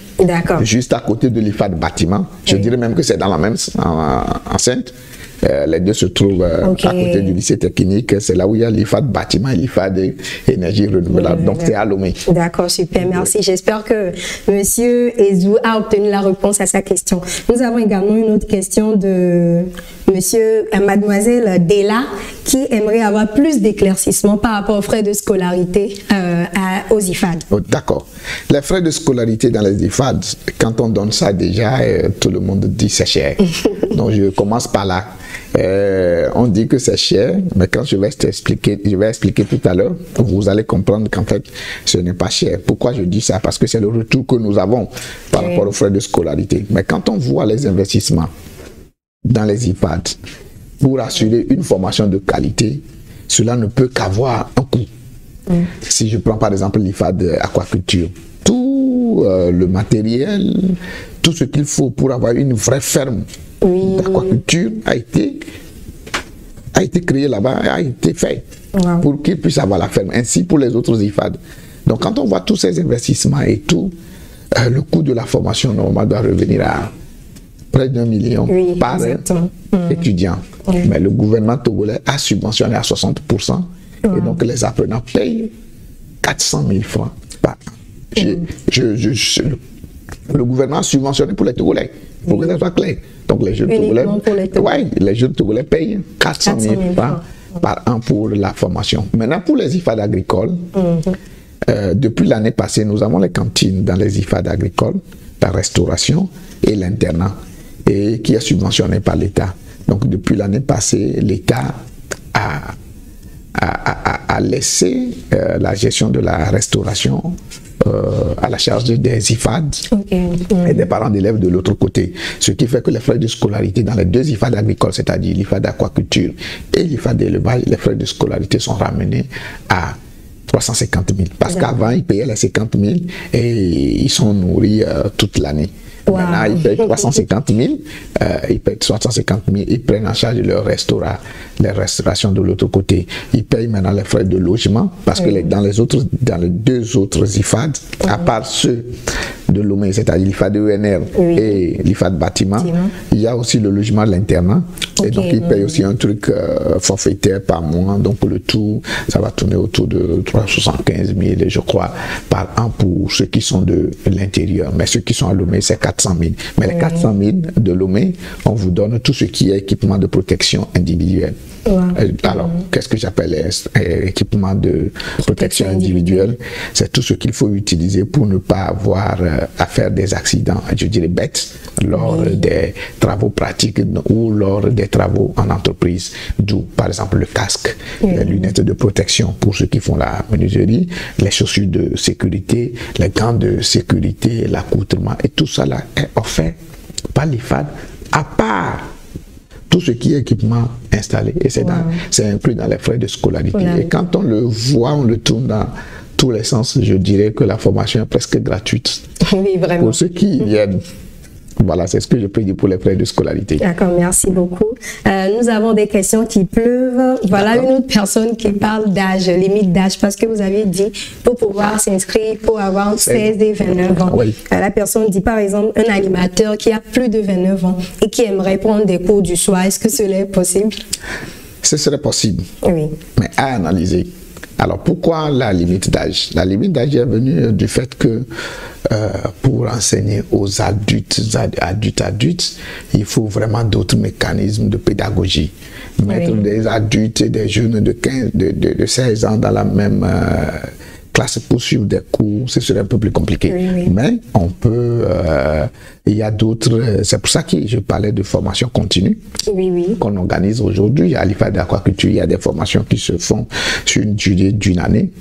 Speaker 5: juste à côté de l'IFAD bâtiment. Je dirais même que c'est dans la même enceinte. Les deux se trouvent à côté du lycée technique. C'est là où il y a l'IFAD bâtiment et l'IFAD énergie renouvelable. Donc c'est à Lomé.
Speaker 4: D'accord, super, merci. J'espère que monsieur Ezou a obtenu la réponse à sa question. Nous avons également une autre question de mademoiselle Della qui aimerait avoir plus d'éclaircissements par rapport aux frais de scolarité aux IFAD.
Speaker 5: D'accord. Les frais de scolarité dans les IFAD, quand on donne ça déjà, tout le monde dit c'est cher. Donc je commence par là. On dit que c'est cher, mais quand je vais expliquer tout à l'heure, vous allez comprendre qu'en fait, ce n'est pas cher. Pourquoi je dis ça? Parce que c'est le retour que nous avons par rapport aux frais de scolarité. Mais quand on voit les investissements dans les IFAD pour assurer une formation de qualité, cela ne peut qu'avoir un coût. Si je prends par exemple l'IFAD aquaculture, tout le matériel, tout ce qu'il faut pour avoir une vraie ferme d'aquaculture a été créé là-bas, a été fait pour qu'ils puissent avoir la ferme, ainsi pour les autres IFAD. Donc quand on voit tous ces investissements et tout, le coût de la formation normalement doit revenir à près d'1 million par étudiant. Mais le gouvernement togolais a subventionné à 60%. Et donc les apprenants payent 400 000 francs par an. Le gouvernement a subventionné pour les Togolais. Il faut que ça soit clair. Donc les jeunes Togolais payent 400 000 francs par an pour la formation. Maintenant pour les IFAD agricoles, depuis l'année passée, nous avons les cantines dans les IFAD agricoles, la restauration et l'internat, et qui est subventionné par l'État. Donc depuis l'année passée, l'État a laissé la gestion de la restauration à la charge des IFAD et des parents d'élèves de l'autre côté. Ce qui fait que les frais de scolarité dans les deux IFAD agricoles, c'est-à-dire l'IFAD aquaculture et l'IFAD élevage, les frais de scolarité sont ramenés à 350 000. Parce qu'avant, ils payaient les 50 000 et ils sont nourris toute l'année. Maintenant, ils payent 350 000, ils payent 350 000, ils prennent en charge leur restaurant, les restaurations de l'autre côté. Ils payent maintenant les frais de logement parce que dans les deux autres IFAD, à part ceux de Lomé, c'est-à-dire l'IFAD ENR et l'IFAD bâtiment, il y a aussi le logement de l'internat. Et donc, ils payent aussi un truc forfaitaire par mois. Donc, le tout, ça va tourner autour de 375 000, je crois, par an pour ceux qui sont de l'intérieur. Mais ceux qui sont à Lomé, c'est 400 000. Mais les 400 000 de Lomé, on vous donne tout ce qui est équipement de protection individuelle. Alors, qu'est-ce que j'appelle équipement de protection individuelle? C'est tout ce qu'il faut utiliser pour ne pas avoir à faire des accidents, je dirais bêtes, lors des travaux pratiques ou lors des travaux en entreprise. D'où, par exemple, le casque, les lunettes de protection pour ceux qui font la menuiserie, les chaussures de sécurité, les gants de sécurité, l'accoutrement. Et tout ça là est offert par l'IFAD, à part tout ce qui est équipement installé, et c'est inclus dans les frais de scolarité. Et quand on le voit, on le tourne dans tous les sens, je dirais que la formation est presque gratuite.
Speaker 4: Oui, vraiment.
Speaker 5: Pour ceux qui viennent. Voilà, c'est ce que je peux dire pour les frais de scolarité.
Speaker 4: D'accord, merci beaucoup. Nous avons des questions qui pleuvent. Voilà une autre personne qui parle d'âge, limite d'âge, parce que vous avez dit pour pouvoir s'inscrire, pour avoir 16 et 29 ans. La personne dit par exemple un animateur qui a plus de 29 ans et qui aimerait prendre des cours du soir. Est-ce que cela est possible?
Speaker 5: Ce serait possible,
Speaker 4: mais
Speaker 5: à analyser. Alors pourquoi la limite d'âge? La limite d'âge est venue du fait que pour enseigner aux adultes, il faut vraiment d'autres mécanismes de pédagogie. Mettre des adultes et des jeunes de 16 ans dans la même classe pour suivre des cours, ce serait un peu plus compliqué.
Speaker 4: Oui.
Speaker 5: Mais on peut, il y a d'autres, c'est pour ça que je parlais de formation continue qu'on organise aujourd'hui. À l'IFAD d'Aquaculture, il y a des formations qui se font sur une durée d'une année.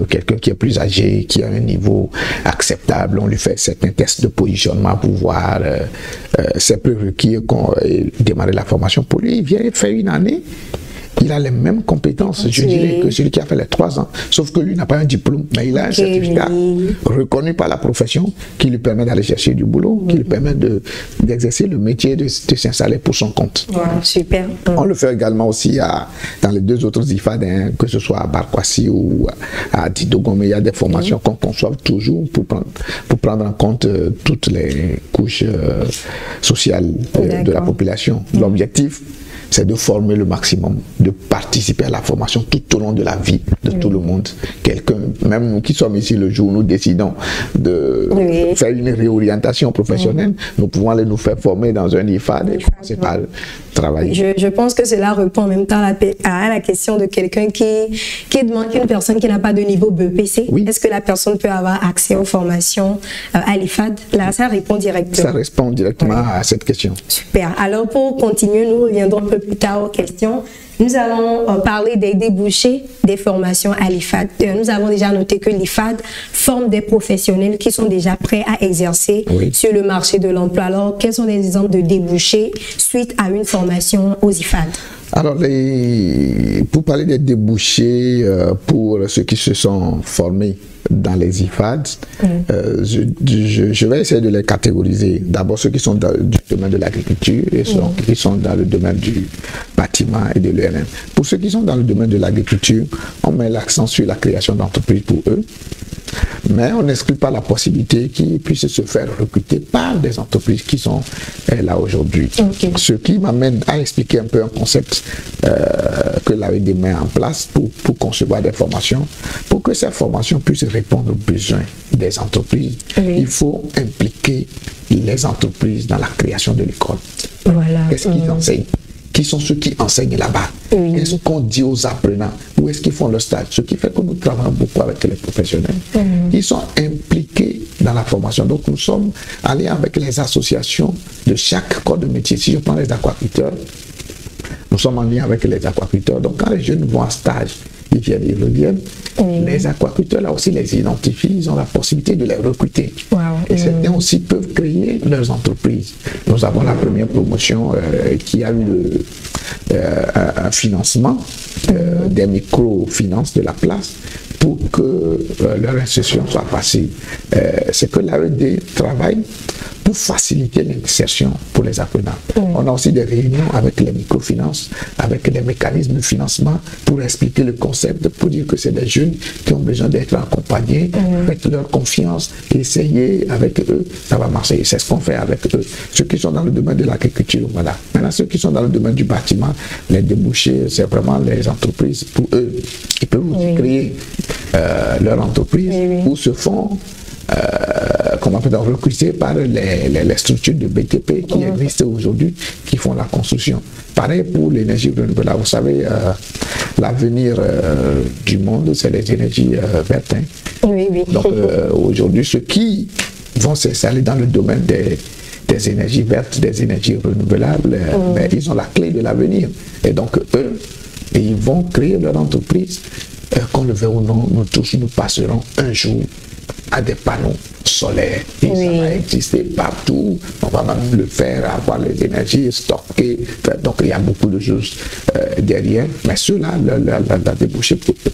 Speaker 5: Quelqu'un qui est plus âgé, qui a un niveau acceptable, on lui fait certains tests de positionnement pour voir ses prérequis, démarrer la formation pour lui. Il vient faire une année. Il a les mêmes compétences, je dirais, que celui qui a fait les 3 ans. Sauf que lui n'a pas un diplôme, mais il a un certificat reconnu par la profession qui lui permet d'aller chercher du boulot, qui lui permet d'exercer le métier, de s'installer pour son compte.
Speaker 4: Super.
Speaker 5: On le fait également aussi dans les 2 autres IFAD, hein, que ce soit à Barkwasi ou à Didogon, mais il y a des formations qu'on conçoit toujours pour prendre en compte toutes les couches sociales de la population. L'objectif, c'est de former le maximum, de participer à la formation tout au long de la vie de tout le monde. Quelqu'un, même nous qui sommes ici le jour où nous décidons de faire une réorientation professionnelle, nous pouvons aller nous faire former dans un IFAD et commencer par travailler.
Speaker 4: Je pense que cela répond en même temps à la question de quelqu'un qui demande qu'une personne qui n'a pas de niveau BEPC, est-ce que la personne peut avoir accès aux formations à l'IFAD? Là, ça répond directement.
Speaker 5: Ça répond directement à cette question.
Speaker 4: Super. Alors, pour continuer, nous reviendrons un peu plus tard aux questions. Nous allons parler des débouchés des formations à l'IFAD. Nous avons déjà noté que l'IFAD forme des professionnels qui sont déjà prêts à exercer sur le marché de l'emploi. Alors, quels sont les exemples de débouchés suite à une formation aux IFAD?
Speaker 5: Alors, pour parler des débouchés pour ceux qui se sont formés dans les IFAD, je vais essayer de les catégoriser. D'abord, ceux qui sont dans le domaine de l'agriculture et ceux qui sont dans le domaine du bâtiment et de l'ENM. Pour ceux qui sont dans le domaine de l'agriculture, on met l'accent sur la création d'entreprises pour eux. Mais on n'exclut pas la possibilité qu'ils puissent se faire recruter par des entreprises qui sont là aujourd'hui. Ce qui m'amène à expliquer un peu un concept que l'AED met en place pour concevoir des formations. Pour que ces formations puissent répondre aux besoins des entreprises, il faut impliquer les entreprises dans la création de l'école. Qu'est-ce qu'ils enseignent? Qui sont ceux qui enseignent là-bas? Qu'est-ce qu'on dit aux apprenants? Où est-ce qu'ils font le stage? Ce qui fait que nous travaillons beaucoup avec les professionnels. Ils sont impliqués dans la formation. Donc nous sommes allés avec les associations de chaque corps de métier. Si je prends les aquaculteurs, nous sommes en lien avec les aquaculteurs. Donc quand les jeunes vont en stage, ils viennent, ils reviennent. Les aquaculteurs, là aussi, les identifient, ils ont la possibilité de les recruter. Et certains aussi peuvent créer leurs entreprises. Nous avons la première promotion qui a eu un financement des microfinances de la place pour que leur insertion soit facile. C'est que l'AED travaille pour faciliter l'insertion pour les apprenants. On a aussi des réunions avec les microfinances, avec les mécanismes de financement pour expliquer le concept, pour dire que c'est des jeunes qui ont besoin d'être accompagnés, faites leur confiance, essayez avec eux, ça va marcher. C'est ce qu'on fait avec eux. Ceux qui sont dans le domaine de l'agriculture, voilà. Maintenant, ceux qui sont dans le domaine du bâtiment, les débouchés, c'est vraiment les entreprises pour eux. Ils peuvent aussi créer leur entreprise ou se font comment peut-on recruter par les structures de BTP qui existent aujourd'hui, qui font la construction. Pareil pour l'énergie renouvelable. Vous savez, l'avenir du monde, c'est les énergies vertes. Donc aujourd'hui, ceux qui vont s'installer dans le domaine des énergies vertes, des énergies renouvelables, mais ils ont la clé de l'avenir. Et donc eux, ils vont créer leur entreprise. Qu'on le veuille ou non, nous tous, nous passerons un jour à des panneaux solaires. Et ça va exister partout. On va même le faire, avoir les énergies stockées. Donc il y a beaucoup de choses derrière. Mais ceux-là, la débouché pour eux,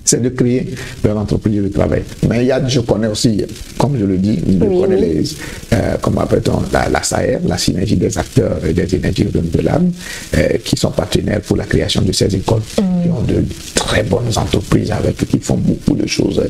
Speaker 5: c'est de créer leur entreprise de travail. Mais je connais aussi, comme je le dis, je connais comment appelle-t-on, la SAER, la synergie des acteurs et des énergies renouvelables, qui sont partenaires pour la création de ces écoles, qui ont de très bonnes entreprises qui font beaucoup de choses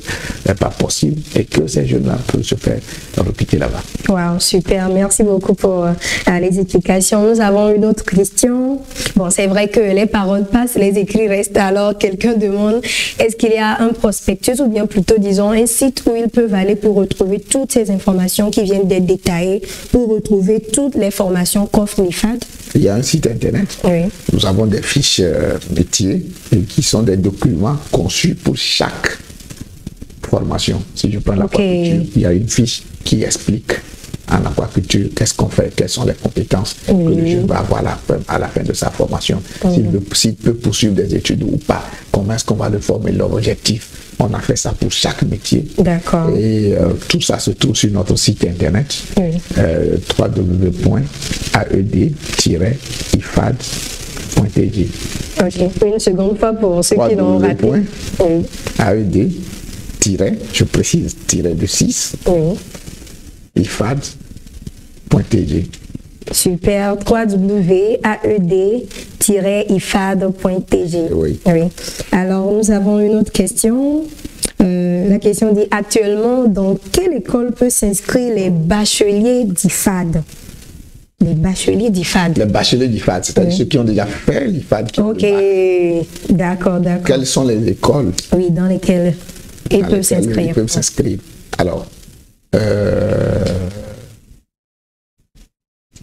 Speaker 5: pas possibles, et que ces jeunes-là peuvent se faire recruter là-bas.
Speaker 4: Wow, super. Merci beaucoup pour les explications. Nous avons une autre question. Bon, c'est vrai que les paroles passent, les écrits restent. Alors, quelqu'un demande, est-ce qu'il y a un prospectus ou bien plutôt, disons, un site où ils peuvent aller pour retrouver toutes ces informations qui viennent d'être détaillées, pour retrouver toutes les formations qu'offre l'IFAD?
Speaker 5: Il y a un site internet. Nous avons des fiches métiers qui sont des documents conçus pour chaque formation. Si je prends l'aquaculture, il y a une fiche qui explique en aquaculture qu'est-ce qu'on fait, quelles sont les compétences que le jeune va avoir à la fin de sa formation. S'il peut poursuivre des études ou pas, comment est-ce qu'on va le former, leur objectif. On a fait ça pour chaque métier.
Speaker 4: D'accord.
Speaker 5: Et tout ça se trouve sur notre site internet, www.aed-ifad.tg.
Speaker 4: Ok, une seconde fois pour ceux qui l'ont raté.
Speaker 5: AED, je précise, de 6, ifad.tg.
Speaker 4: Super, www.aed-ifad.tg.
Speaker 5: Oui.
Speaker 4: Alors, nous avons une autre question. La question dit, actuellement, dans quelle école peut s'inscrire les bacheliers d'IFAD? Les bacheliers d'IFAD.
Speaker 5: Les bacheliers d'IFAD, c'est-à-dire ceux qui ont déjà fait l'IFAD.
Speaker 4: Ok, d'accord.
Speaker 5: Quelles sont les écoles?
Speaker 4: Oui, dans lesquelles ils peuvent s'inscrire.
Speaker 5: Alors,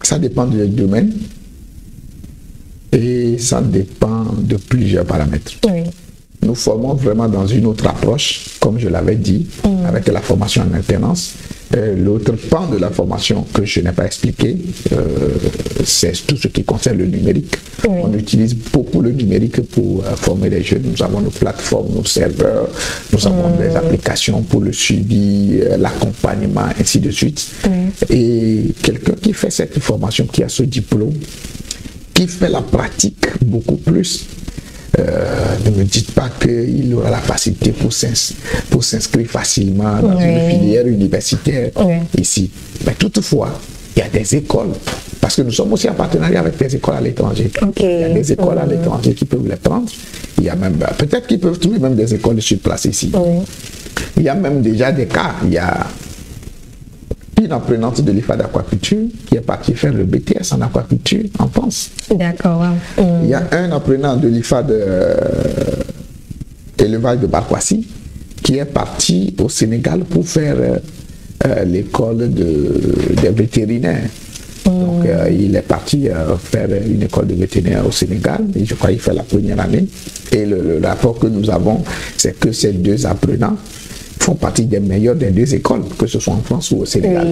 Speaker 5: ça dépend du domaine et ça dépend de plusieurs paramètres. Nous formons vraiment dans une autre approche, comme je l'avais dit, avec la formation en alternance. L'autre pan de la formation que je n'ai pas expliqué, c'est tout ce qui concerne le numérique. On utilise beaucoup le numérique pour former les jeunes. Nous avons nos plateformes, nos serveurs, nous avons des applications pour le suivi, l'accompagnement, ainsi de suite. Et quelqu'un qui fait cette formation, qui a ce diplôme, qui fait la pratique beaucoup plus, ne me dites pas qu'il aura la facilité pour s'inscrire facilement dans une filière universitaire ici. Mais toutefois, il y a des écoles, parce que nous sommes aussi en partenariat avec des écoles à l'étranger. Il y a des écoles à l'étranger qui peuvent les prendre. Il y a même, peut-être qu'ils peuvent trouver même des écoles sur place ici. Il y a même déjà des cas. Il y a une apprenante de l'IFAD aquaculture qui est partie faire le BTS en aquaculture en France. D'accord. Il y a un apprenant de l'IFAD élevage de Barkwassi qui est parti au Sénégal pour faire l'école des vétérinaires. Donc il est parti faire une école de vétérinaire au Sénégal et je crois qu'il fait la première année. Et le rapport que nous avons, c'est que ces deux apprenants font partie des meilleurs des deux écoles, que ce soit en France ou au Sénégal.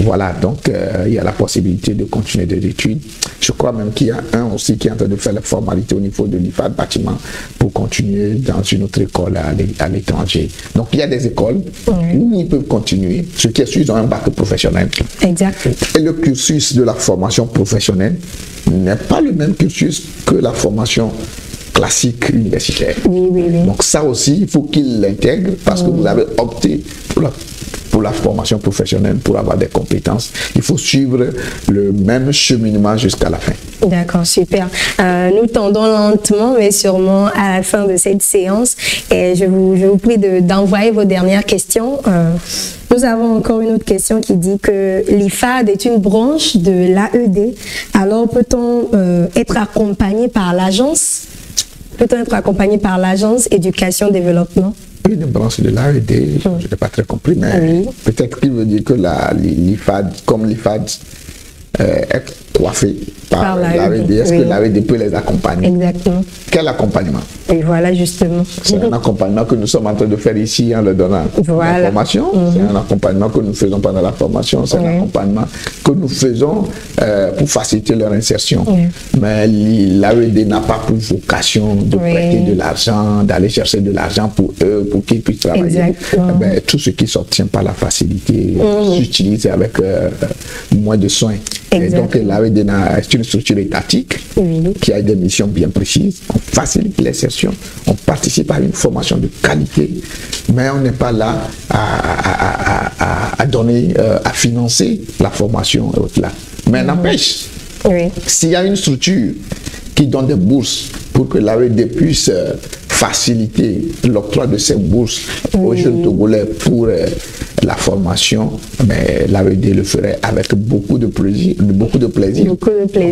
Speaker 5: Voilà, donc il y a la possibilité de continuer des études. Je crois même qu'il y a un aussi qui est en train de faire la formalité au niveau de l'IFAD bâtiment pour continuer dans une autre école à l'étranger. Donc il y a des écoles où ils peuvent continuer. Ceux qui sont un bac professionnel. Exact. Et le cursus de la formation professionnelle n'est pas le même cursus que la formation classique universitaire. Donc ça aussi, il faut qu'il l'intègre parce que vous avez opté pour la formation professionnelle, pour avoir des compétences. Il faut suivre le même cheminement jusqu'à la fin.
Speaker 4: D'accord, super. Nous tendons lentement, mais sûrement à la fin de cette séance. Et je vous prie d'envoyer vos dernières questions. Nous avons encore une autre question qui dit que l'IFAD est une branche de l'AED. Alors peut-on être accompagné par l'agence? Peut-on être accompagné par l'agence Éducation-Développement?
Speaker 5: Une branche de l'AED, je n'ai pas très compris, mais peut-être qu'il veut dire que l'IFAD, comme l'IFAD est coiffé par l'AED, est-ce que l'AED peut les accompagner? Exactement. Quel accompagnement?
Speaker 4: Et voilà, justement.
Speaker 5: C'est un accompagnement que nous sommes en train de faire ici en leur donnant la formation. C'est un accompagnement que nous faisons pendant la formation. C'est un accompagnement que nous faisons pour faciliter leur insertion. Mais l'AED n'a pas pour vocation de prêter de l'argent, d'aller chercher de l'argent pour eux, pour qu'ils puissent travailler. Ben, tout ce qui s'obtient par la facilité s'utilise avec moins de soins. Et donc l'AED est une structure étatique qui a des missions bien précises. On facilite l'insertion, on participe à une formation de qualité, mais on n'est pas là à donner, à financer la formation et autres là. Mais n'empêche, s'il y a une structure qui donne des bourses pour que l'AED puisse faciliter l'octroi de ces bourses aux jeunes Togolais pour la formation, mais l'AED le ferait avec beaucoup de plaisir.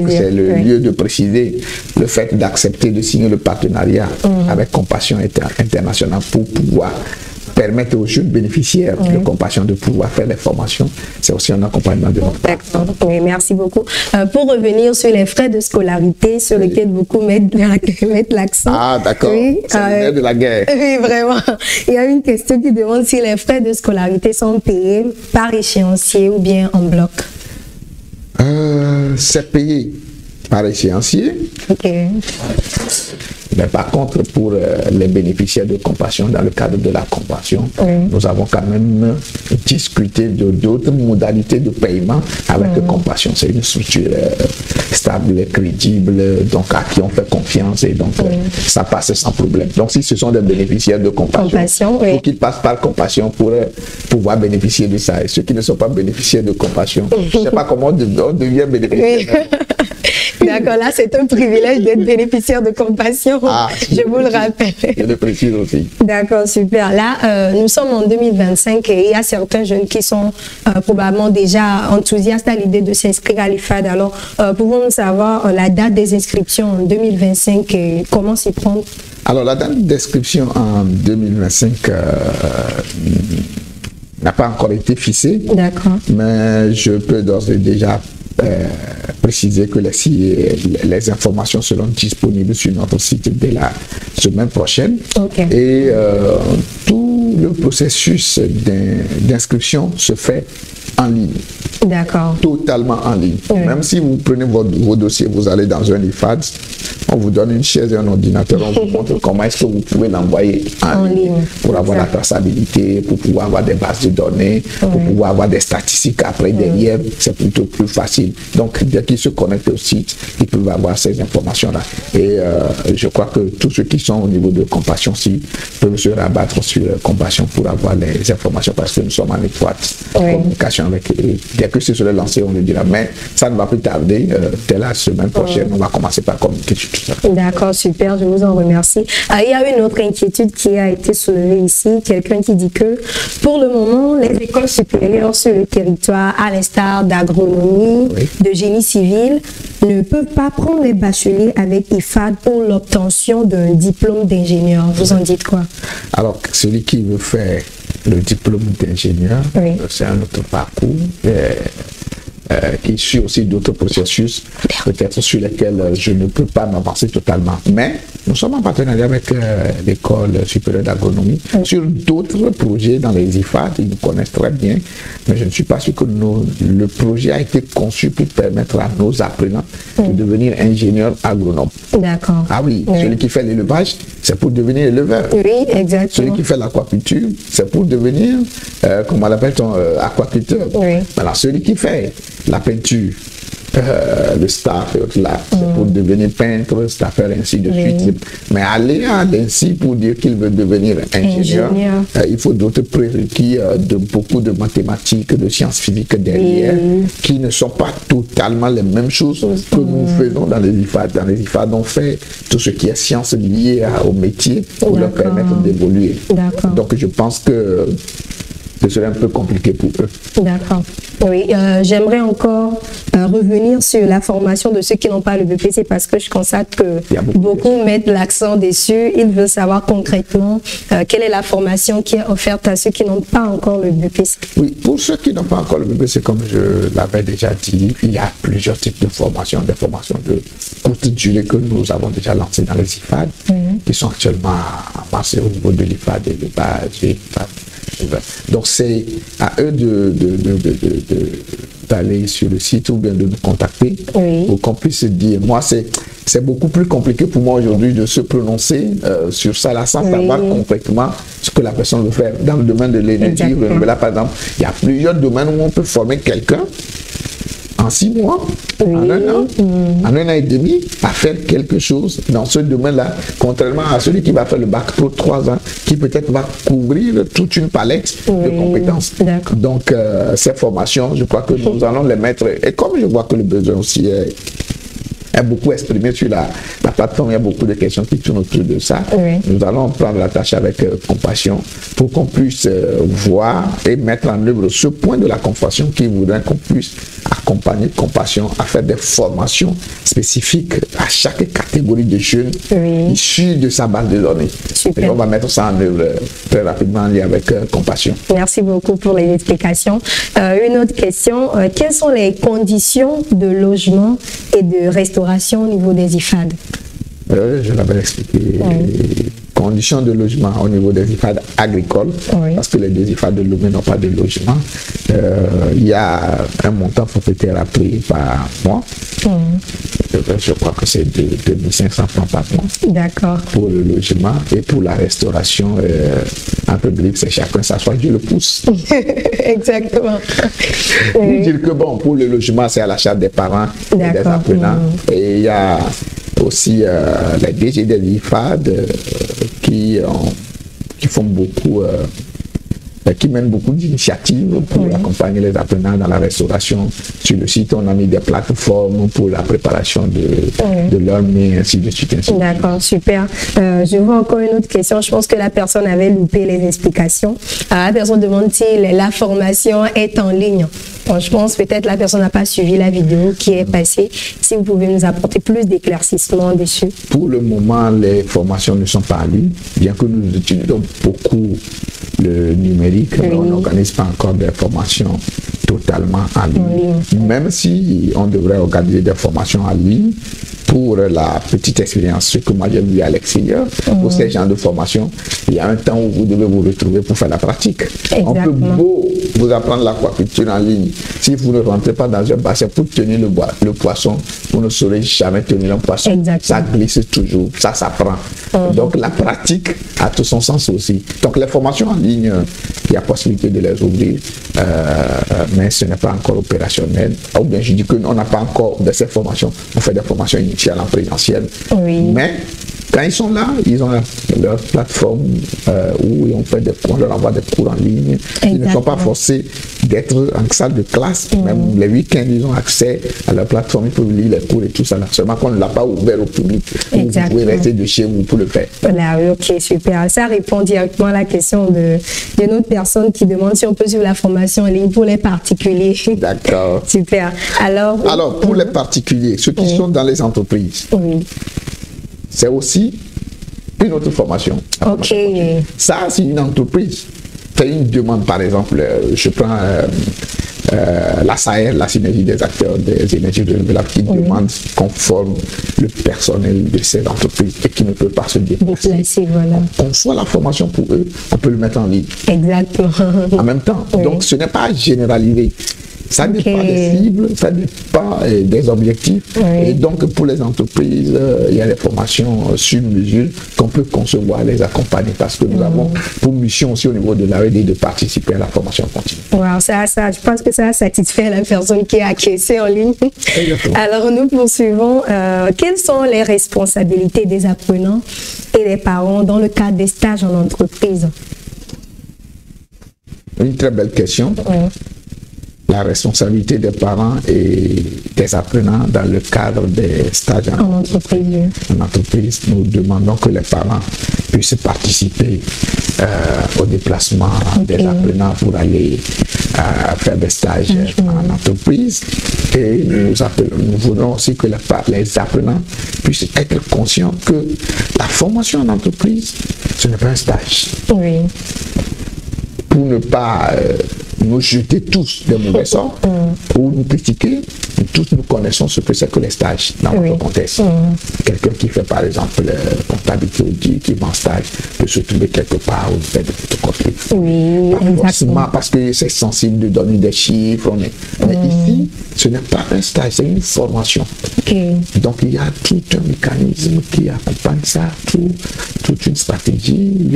Speaker 5: C'est le lieu de préciser le fait d'accepter de signer le partenariat avec Compassion Internationale pour pouvoir permettre aux jeunes bénéficiaires de compassion de pouvoir faire les formations. C'est aussi un accompagnement de notre part.
Speaker 4: D'accord, oui, merci beaucoup. Pour revenir sur les frais de scolarité sur lesquels beaucoup mettent l'accent.
Speaker 5: Ah, d'accord,
Speaker 4: oui,
Speaker 5: c'est le nerf de la guerre.
Speaker 4: Oui, vraiment. Il y a une question qui demande si les frais de scolarité sont payés par échéancier ou bien en bloc.
Speaker 5: C'est payé par échéancier.
Speaker 4: Ok.
Speaker 5: Mais par contre, pour les bénéficiaires de compassion, dans le cadre de la compassion, nous avons quand même discuté d'autres modalités de paiement avec compassion. C'est une structure stable, crédible, donc à qui on fait confiance et donc ça passe sans problème. Donc si ce sont des bénéficiaires de compassion, il faut qu'ils passent par compassion pour pouvoir bénéficier de ça. Et ceux qui ne sont pas bénéficiaires de compassion, je ne sais pas comment on devient bénéficiaire.
Speaker 4: D'accord, là c'est un privilège d'être bénéficiaire de compassion, je vous le rappelle.
Speaker 5: Je le précise aussi.
Speaker 4: D'accord, super. Là, nous sommes en 2025 et il y a certains jeunes qui sont probablement déjà enthousiastes à l'idée de s'inscrire à l'IFAD. Alors, pouvons-nous savoir la date des inscriptions en 2025 et comment s'y prendre?
Speaker 5: Alors, la date d'inscription en 2025 n'a pas encore été fixée. D'accord. Mais je peux d'ores et déjà préciser que les informations seront disponibles sur notre site dès la semaine prochaine. Okay. Et tout le processus d'inscription se fait en ligne.
Speaker 4: D'accord.
Speaker 5: Totalement en ligne. Oui. Même si vous prenez vos dossiers, vous allez dans un IFAD, on vous donne une chaise et un ordinateur, on vous montre comment est-ce que vous pouvez l'envoyer en ligne pour avoir la traçabilité, pour pouvoir avoir des bases de données, pour pouvoir avoir des statistiques après derrière, c'est plutôt plus facile. Donc dès qu'ils se connectent au site, ils peuvent avoir ces informations-là. Et je crois que tous ceux qui sont au niveau de Compassion aussi peuvent se rabattre sur Compassion pour avoir les informations parce que nous sommes en étroite communication avec eux. Dès que ce sera lancé, on le dira. Mais ça ne va plus tarder. Dès la semaine prochaine, on va commencer par communiquer sur tout ça.
Speaker 4: D'accord, super, je vous en remercie. Il y a une autre inquiétude qui a été soulevée ici. Quelqu'un qui dit que pour le moment, les écoles supérieures sur le territoire, à l'instar d'agronomie, de génie civil, ne peuvent pas prendre les bacheliers avec IFAD pour l'obtention d'un diplôme d'ingénieur. Vous en dites quoi?
Speaker 5: Alors, celui qui veut faire le diplôme d'ingénieur, c'est un autre parcours qui suit aussi d'autres processus, peut-être sur lesquels je ne peux pas m'avancer totalement. Mais nous sommes en partenariat avec l'école supérieure d'agronomie sur d'autres projets dans les IFAD. Ils nous connaissent très bien, mais je ne suis pas sûr que le projet a été conçu pour permettre à nos apprenants de devenir ingénieurs agronomes.
Speaker 4: D'accord.
Speaker 5: Ah oui, celui qui fait l'élevage, c'est pour devenir éleveur.
Speaker 4: Oui, exactement.
Speaker 5: Celui qui fait l'aquaculture, c'est pour devenir, comment on l'appelle-t-on, aquaculteur. Voilà, celui qui fait la peinture, le staff et autres là, c'est pour devenir peintre, staffeur, ainsi de suite. Mais aller à l'INSI pour dire qu'il veut devenir ingénieur, il faut d'autres prérequis de beaucoup de mathématiques, de sciences physiques derrière, qui ne sont pas totalement les mêmes choses que nous faisons dans les IFAD. Dans les IFAD, on fait tout ce qui est sciences liées au métier pour leur permettre d'évoluer. Donc je pense que ce serait un peu compliqué pour eux.
Speaker 4: D'accord. Oui, j'aimerais encore revenir sur la formation de ceux qui n'ont pas le BPC parce que je constate que beaucoup mettent l'accent dessus. Ils veulent savoir concrètement quelle est la formation qui est offerte à ceux qui n'ont pas encore le BPC.
Speaker 5: Oui, pour ceux qui n'ont pas encore le BPC, comme je l'avais déjà dit, il y a plusieurs types de formations, des formations de courte durée que nous avons déjà lancées dans les IFAD, qui sont actuellement avancées au niveau de l'IFAD et de base IFAD. Donc c'est à eux d'aller sur le site ou bien de nous contacter pour qu'on puisse se dire. Moi, c'est beaucoup plus compliqué pour moi aujourd'hui de se prononcer sur ça là sans savoir concrètement ce que la personne veut faire. Dans le domaine de l'énergie renouvelable, par exemple, il y a plusieurs domaines où on peut former quelqu'un en 6 mois, en un an et demi, à faire quelque chose dans ce domaine-là, contrairement à celui qui va faire le bac pro 3 ans, qui peut-être va couvrir toute une palette de compétences. Donc, ces formations, je crois que nous allons les mettre, et comme je vois que le besoin aussi est beaucoup exprimé sur la plateforme. Il y a beaucoup de questions qui tournent autour de ça.
Speaker 4: Oui.
Speaker 5: Nous allons prendre la tâche avec compassion pour qu'on puisse voir et mettre en œuvre ce point de la compassion qui voudrait qu'on puisse accompagner compassion à faire des formations spécifiques à chaque catégorie de jeunes issus de sa base de données.
Speaker 4: Super.
Speaker 5: Et on va mettre ça en œuvre très rapidement en lien avec compassion.
Speaker 4: Merci beaucoup pour les explications. Une autre question, quelles sont les conditions de logement et de restauration au niveau des IFAD?
Speaker 5: Je l'avais expliqué. Conditions de logement au niveau des IFAD agricoles, parce que les deux IFAD de Lomé n'ont pas de logement. Il y a un montant forfaitaire à payer par mois. Je crois que c'est de 2500 francs par mois.
Speaker 4: D'accord.
Speaker 5: Pour le logement et pour la restauration, en public, c'est chacun s'assoit, Dieu le pousse.
Speaker 4: Exactement.
Speaker 5: Pour dire que bon, pour le logement, c'est à la charge des parents et des apprenants. Et il y a aussi les DG des IFAD qui font beaucoup, qui mènent beaucoup d'initiatives pour accompagner les apprenants dans la restauration. Sur le site, on a mis des plateformes pour la préparation de leur mets, ainsi de suite.
Speaker 4: D'accord, super. Je vois encore une autre question. Je pense que la personne avait loupé les explications. La personne demande si la formation est en ligne. Bon, je pense peut-être la personne n'a pas suivi la vidéo qui est passée. Si vous pouvez nous apporter plus d'éclaircissements dessus.
Speaker 5: Pour le moment, les formations ne sont pas en ligne, bien que nous utilisons beaucoup le numérique, mais on n'organise pas encore des formations totalement en ligne. Même si on devrait organiser des formations en ligne pour la petite expérience, ce que moi j'ai vu à l'extérieur, pour ces genres de formation, il y a un temps où vous devez vous retrouver pour faire la pratique.
Speaker 4: Exactement.
Speaker 5: On peut beau vous apprendre l'aquaculture en ligne. Si vous ne rentrez pas dans un bassin pour tenir le poisson, vous ne saurez jamais tenir un poisson.
Speaker 4: Exactement.
Speaker 5: Ça glisse toujours, ça s'apprend. Donc la pratique a tout son sens aussi. Donc les formations en ligne, il y a possibilité de les ouvrir, mais ce n'est pas encore opérationnel. Ou bien je dis qu'on n'a pas encore de ces formations. On fait des formations initiales en présentiel. Mais quand ils sont là, ils ont leur plateforme où on leur envoie des cours en ligne. Ils ne sont pas forcés d'être en salle de classe. Même les week-ends, ils ont accès à leur plateforme. Ils peuvent lire les cours et tout ça. Là. Seulement qu'on ne l'a pas ouvert au public. Vous pouvez rester de chez vous pour le faire.
Speaker 4: Voilà, ok, super. Ça répond directement à la question d'une autre personne qui demande si on peut suivre la formation en ligne pour les particuliers.
Speaker 5: D'accord.
Speaker 4: Super. Alors,
Speaker 5: pour les particuliers, ceux qui sont dans les entreprises, c'est aussi une autre formation.
Speaker 4: Ok.
Speaker 5: Ça, c'est une entreprise. Fait une demande, par exemple, je prends la SAER, la synergie des acteurs des énergies renouvelables, qui demande qu'on forme le personnel de ces entreprises et qui ne peut pas se déplacer.
Speaker 4: Voilà.
Speaker 5: On soit la formation pour eux, on peut le mettre en ligne.
Speaker 4: Exactement.
Speaker 5: En même temps. Donc, ce n'est pas généralisé. Ça dépend des cibles, ça dépend des objectifs. Et donc, pour les entreprises, il y a des formations sur mesure qu'on peut concevoir, les accompagner, parce que nous avons pour mission aussi au niveau de la R&D de participer à la formation continue.
Speaker 4: Wow, je pense que ça satisfait la personne qui a acquiescé en ligne. Alors, nous poursuivons. Quelles sont les responsabilités des apprenants et des parents dans le cadre des stages en entreprise?
Speaker 5: Une très belle question. La responsabilité des parents et des apprenants dans le cadre des stages en entreprise. Nous demandons que les parents puissent participer au déplacement des apprenants pour aller faire des stages en entreprise. Et nous voulons aussi que les apprenants puissent être conscients que la formation en entreprise, ce n'est pas un stage. Pour ne pas nous jeter tous des mauvais sorts ou nous critiquer, tous nous connaissons ce que c'est que les stages dans notre contexte. Quelqu'un qui fait par exemple comptabilité audit, qui va en stage, peut se trouver quelque part où il fait des photocopies. Pas forcément parce que c'est sensible de donner des chiffres, mais ici, ce n'est pas un stage, c'est une formation. Donc il y a tout un mécanisme qui accompagne ça, toute une stratégie.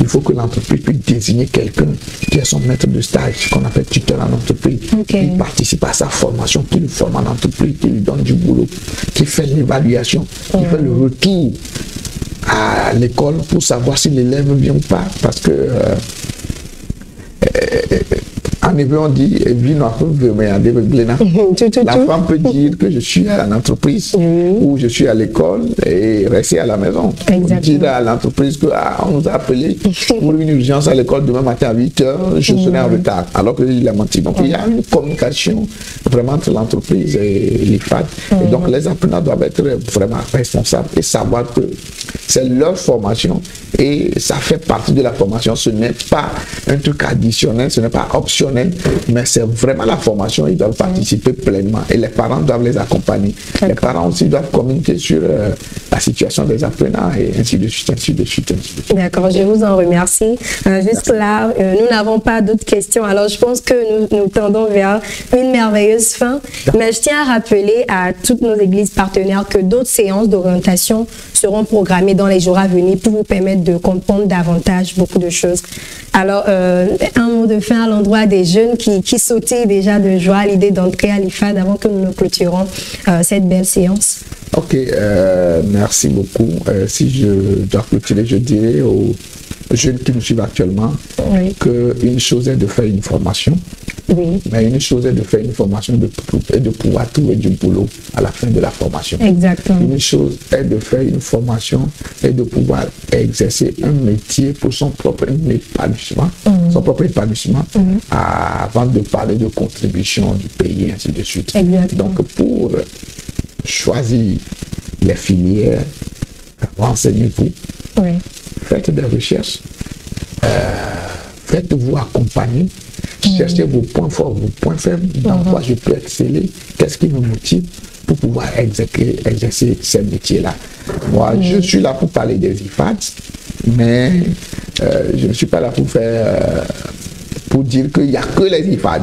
Speaker 5: Il faut que l'entreprise puisse désigner quelqu'un qui est son maître de stage, qu'on appelle tuteur en entreprise, qui participe à sa formation, qui le forme en entreprise, qui lui donne du boulot, qui fait l'évaluation, qui fait le retour à l'école pour savoir si l'élève vient ou pas. Parce que En hébreu, on dit la femme peut dire que je suis à l'entreprise ou je suis à l'école et rester à la maison. On dit à l'entreprise que on nous a appelé pour une urgence à l'école demain matin à 8 h, je serai en retard, alors qu'il a menti. Donc il y a une communication vraiment entre l'entreprise et l'IFAD. Et donc les apprenants doivent être vraiment responsables et savoir que c'est leur formation et ça fait partie de la formation. Ce n'est pas un truc additionnel, ce n'est pas optionnel, mais c'est vraiment la formation. Ils doivent participer pleinement et les parents doivent les accompagner. Les parents aussi doivent communiquer sur la situation des apprenants et ainsi de suite, ainsi de suite, ainsi de suite. D'accord,
Speaker 4: je vous en remercie. Jusque-là, nous n'avons pas d'autres questions. Alors, je pense que nous tendons vers une merveilleuse fin. Mais je tiens à rappeler à toutes nos églises partenaires que d'autres séances d'orientation seront programmées dans les jours à venir pour vous permettre de comprendre davantage beaucoup de choses. Alors, un mot de fin à l'endroit des jeunes qui sautaient déjà de joie à l'idée d'entrer à l'IFAD avant que nous ne clôturons cette belle séance.
Speaker 5: Ok, merci beaucoup. Si je dois clôturer, je dirais aux jeunes qui nous suivent actuellement qu'une chose est de faire une formation, mais une chose est de faire une formation et de pouvoir trouver du boulot à la fin de la formation.
Speaker 4: Exactement.
Speaker 5: Une chose est de faire une formation et de pouvoir exercer un métier pour son propre épanouissement, avant de parler de contribution du pays, ainsi de suite.
Speaker 4: Exactement.
Speaker 5: Donc pour choisir les filières, renseignez-vous, faites des recherches, faites-vous accompagner, cherchez vos points forts, vos points faibles, dans quoi je peux exceller, qu'est-ce qui me motive pour pouvoir exercer ces métiers-là. Moi, je suis là pour parler des IFAD, mais je ne suis pas là pour dire qu'il n'y a que les IFAD.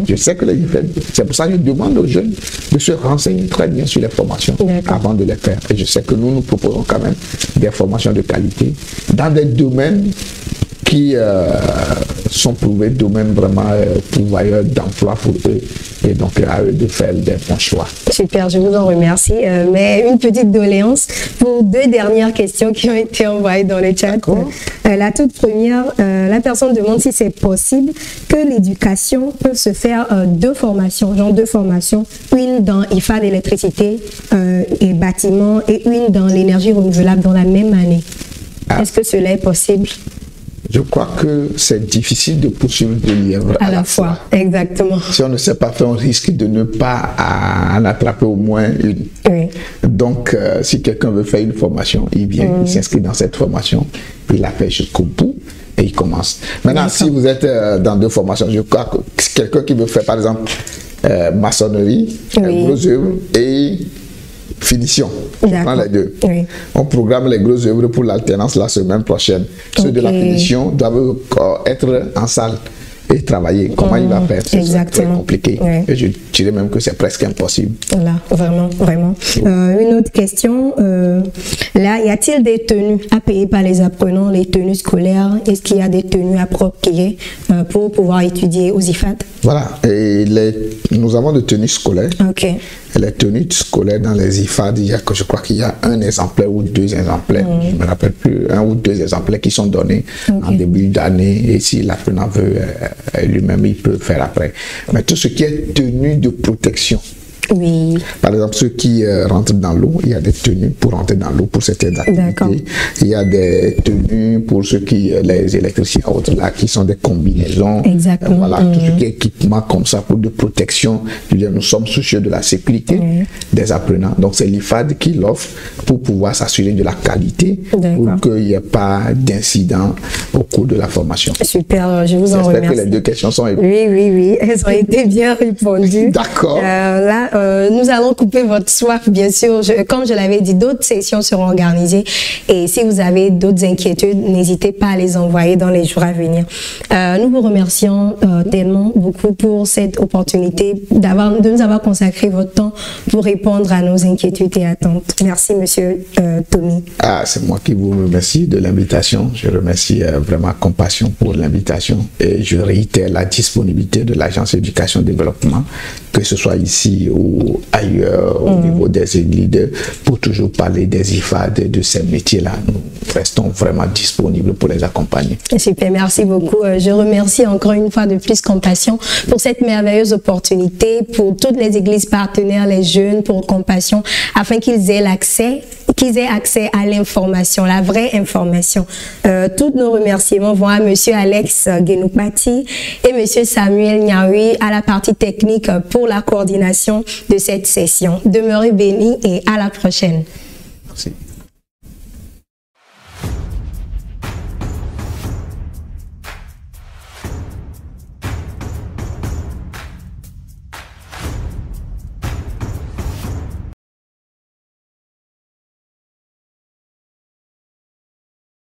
Speaker 5: Je sais que les IFAD, c'est pour ça que je demande aux jeunes de se renseigner très bien sur les formations avant de les faire. Et je sais que nous proposons quand même des formations de qualité dans des domaines qui sont prouvés domaines vraiment pourvoyeurs d'emploi pour eux. Et donc à eux de faire des bons choix.
Speaker 4: Super, je vous en remercie. Mais une petite doléance pour deux dernières questions qui ont été envoyées dans le chat. La toute première, la personne demande si c'est possible que l'éducation peut se faire deux formations, une dans IFAD électricité et bâtiment et une dans l'énergie renouvelable dans la même année. Est-ce que cela est possible?
Speaker 5: Je crois que c'est difficile de poursuivre deux livres
Speaker 4: à la fois. Exactement.
Speaker 5: Si on ne sait pas faire, on risque de ne pas en attraper au moins une. Donc, si quelqu'un veut faire une formation, il vient, il s'inscrit dans cette formation, il la fait jusqu'au bout et il commence. Maintenant, si vous êtes dans deux formations, je crois que quelqu'un qui veut faire, par exemple, maçonnerie, gros œuvres et finition. On prend les deux. On programme les grosses œuvres pour l'alternance la semaine prochaine. Ceux de la finition doivent être en salle et travailler. Comment il va faire? C'est très compliqué. Et je dirais même que c'est presque impossible.
Speaker 4: Là, vraiment. Une autre question. Là, y a-t-il des tenues à payer par les apprenants, les tenues scolaires? Est-ce qu'il y a des tenues appropriées pour pouvoir étudier aux IFAD?
Speaker 5: Voilà. Et nous avons des tenues scolaires. Les tenues scolaires dans les IFAD, je crois qu'il y a un exemplaire ou deux exemplaires, je ne me rappelle plus, un ou deux exemplaires qui sont donnés en début d'année, et si l'apprenant veut lui-même, il peut faire après. Mais tout ce qui est tenue de protection, par exemple, ceux qui rentrent dans l'eau, il y a des tenues pour rentrer dans l'eau pour certaines activités. Il y a des tenues pour ceux qui, les électriciens autres là, qui sont des combinaisons. Voilà, tout ce qui est équipement comme ça pour de protection. Je veux dire, nous sommes soucieux de la sécurité des apprenants. Donc c'est l'IFAD qui l'offre pour pouvoir s'assurer de la qualité, pour qu'il n'y ait pas d'incident au cours de la formation.
Speaker 4: Super, je vous en remercie.
Speaker 5: J'espère que les deux questions sont répondues.
Speaker 4: Oui, elles ont été bien répondues.
Speaker 5: D'accord.
Speaker 4: Là, nous allons couper votre soif, bien sûr. Comme je l'avais dit, d'autres sessions seront organisées. Et si vous avez d'autres inquiétudes, n'hésitez pas à les envoyer dans les jours à venir. Nous vous remercions tellement beaucoup pour cette opportunité de nous avoir consacré votre temps pour répondre à nos inquiétudes et attentes. Merci, monsieur Tommy.
Speaker 5: C'est moi qui vous remercie de l'invitation. Je remercie vraiment Compassion pour l'invitation. Et je réitère la disponibilité de l'Agence Éducation Développement que ce soit ici ou ailleurs, au niveau des églises, pour toujours parler des IFAD, de ces métiers-là. Nous restons vraiment disponibles pour les accompagner.
Speaker 4: Super, merci beaucoup. Je remercie encore une fois de plus Compassion pour cette merveilleuse opportunité, pour toutes les églises partenaires, les jeunes, pour Compassion, afin qu'ils aient accès à l'information, la vraie information. Tous nos remerciements vont à Monsieur Alex Genoupati et Monsieur Samuel Niaoui à la partie technique pour la coordination de cette session. Demeurez bénis et à la prochaine.
Speaker 5: Merci.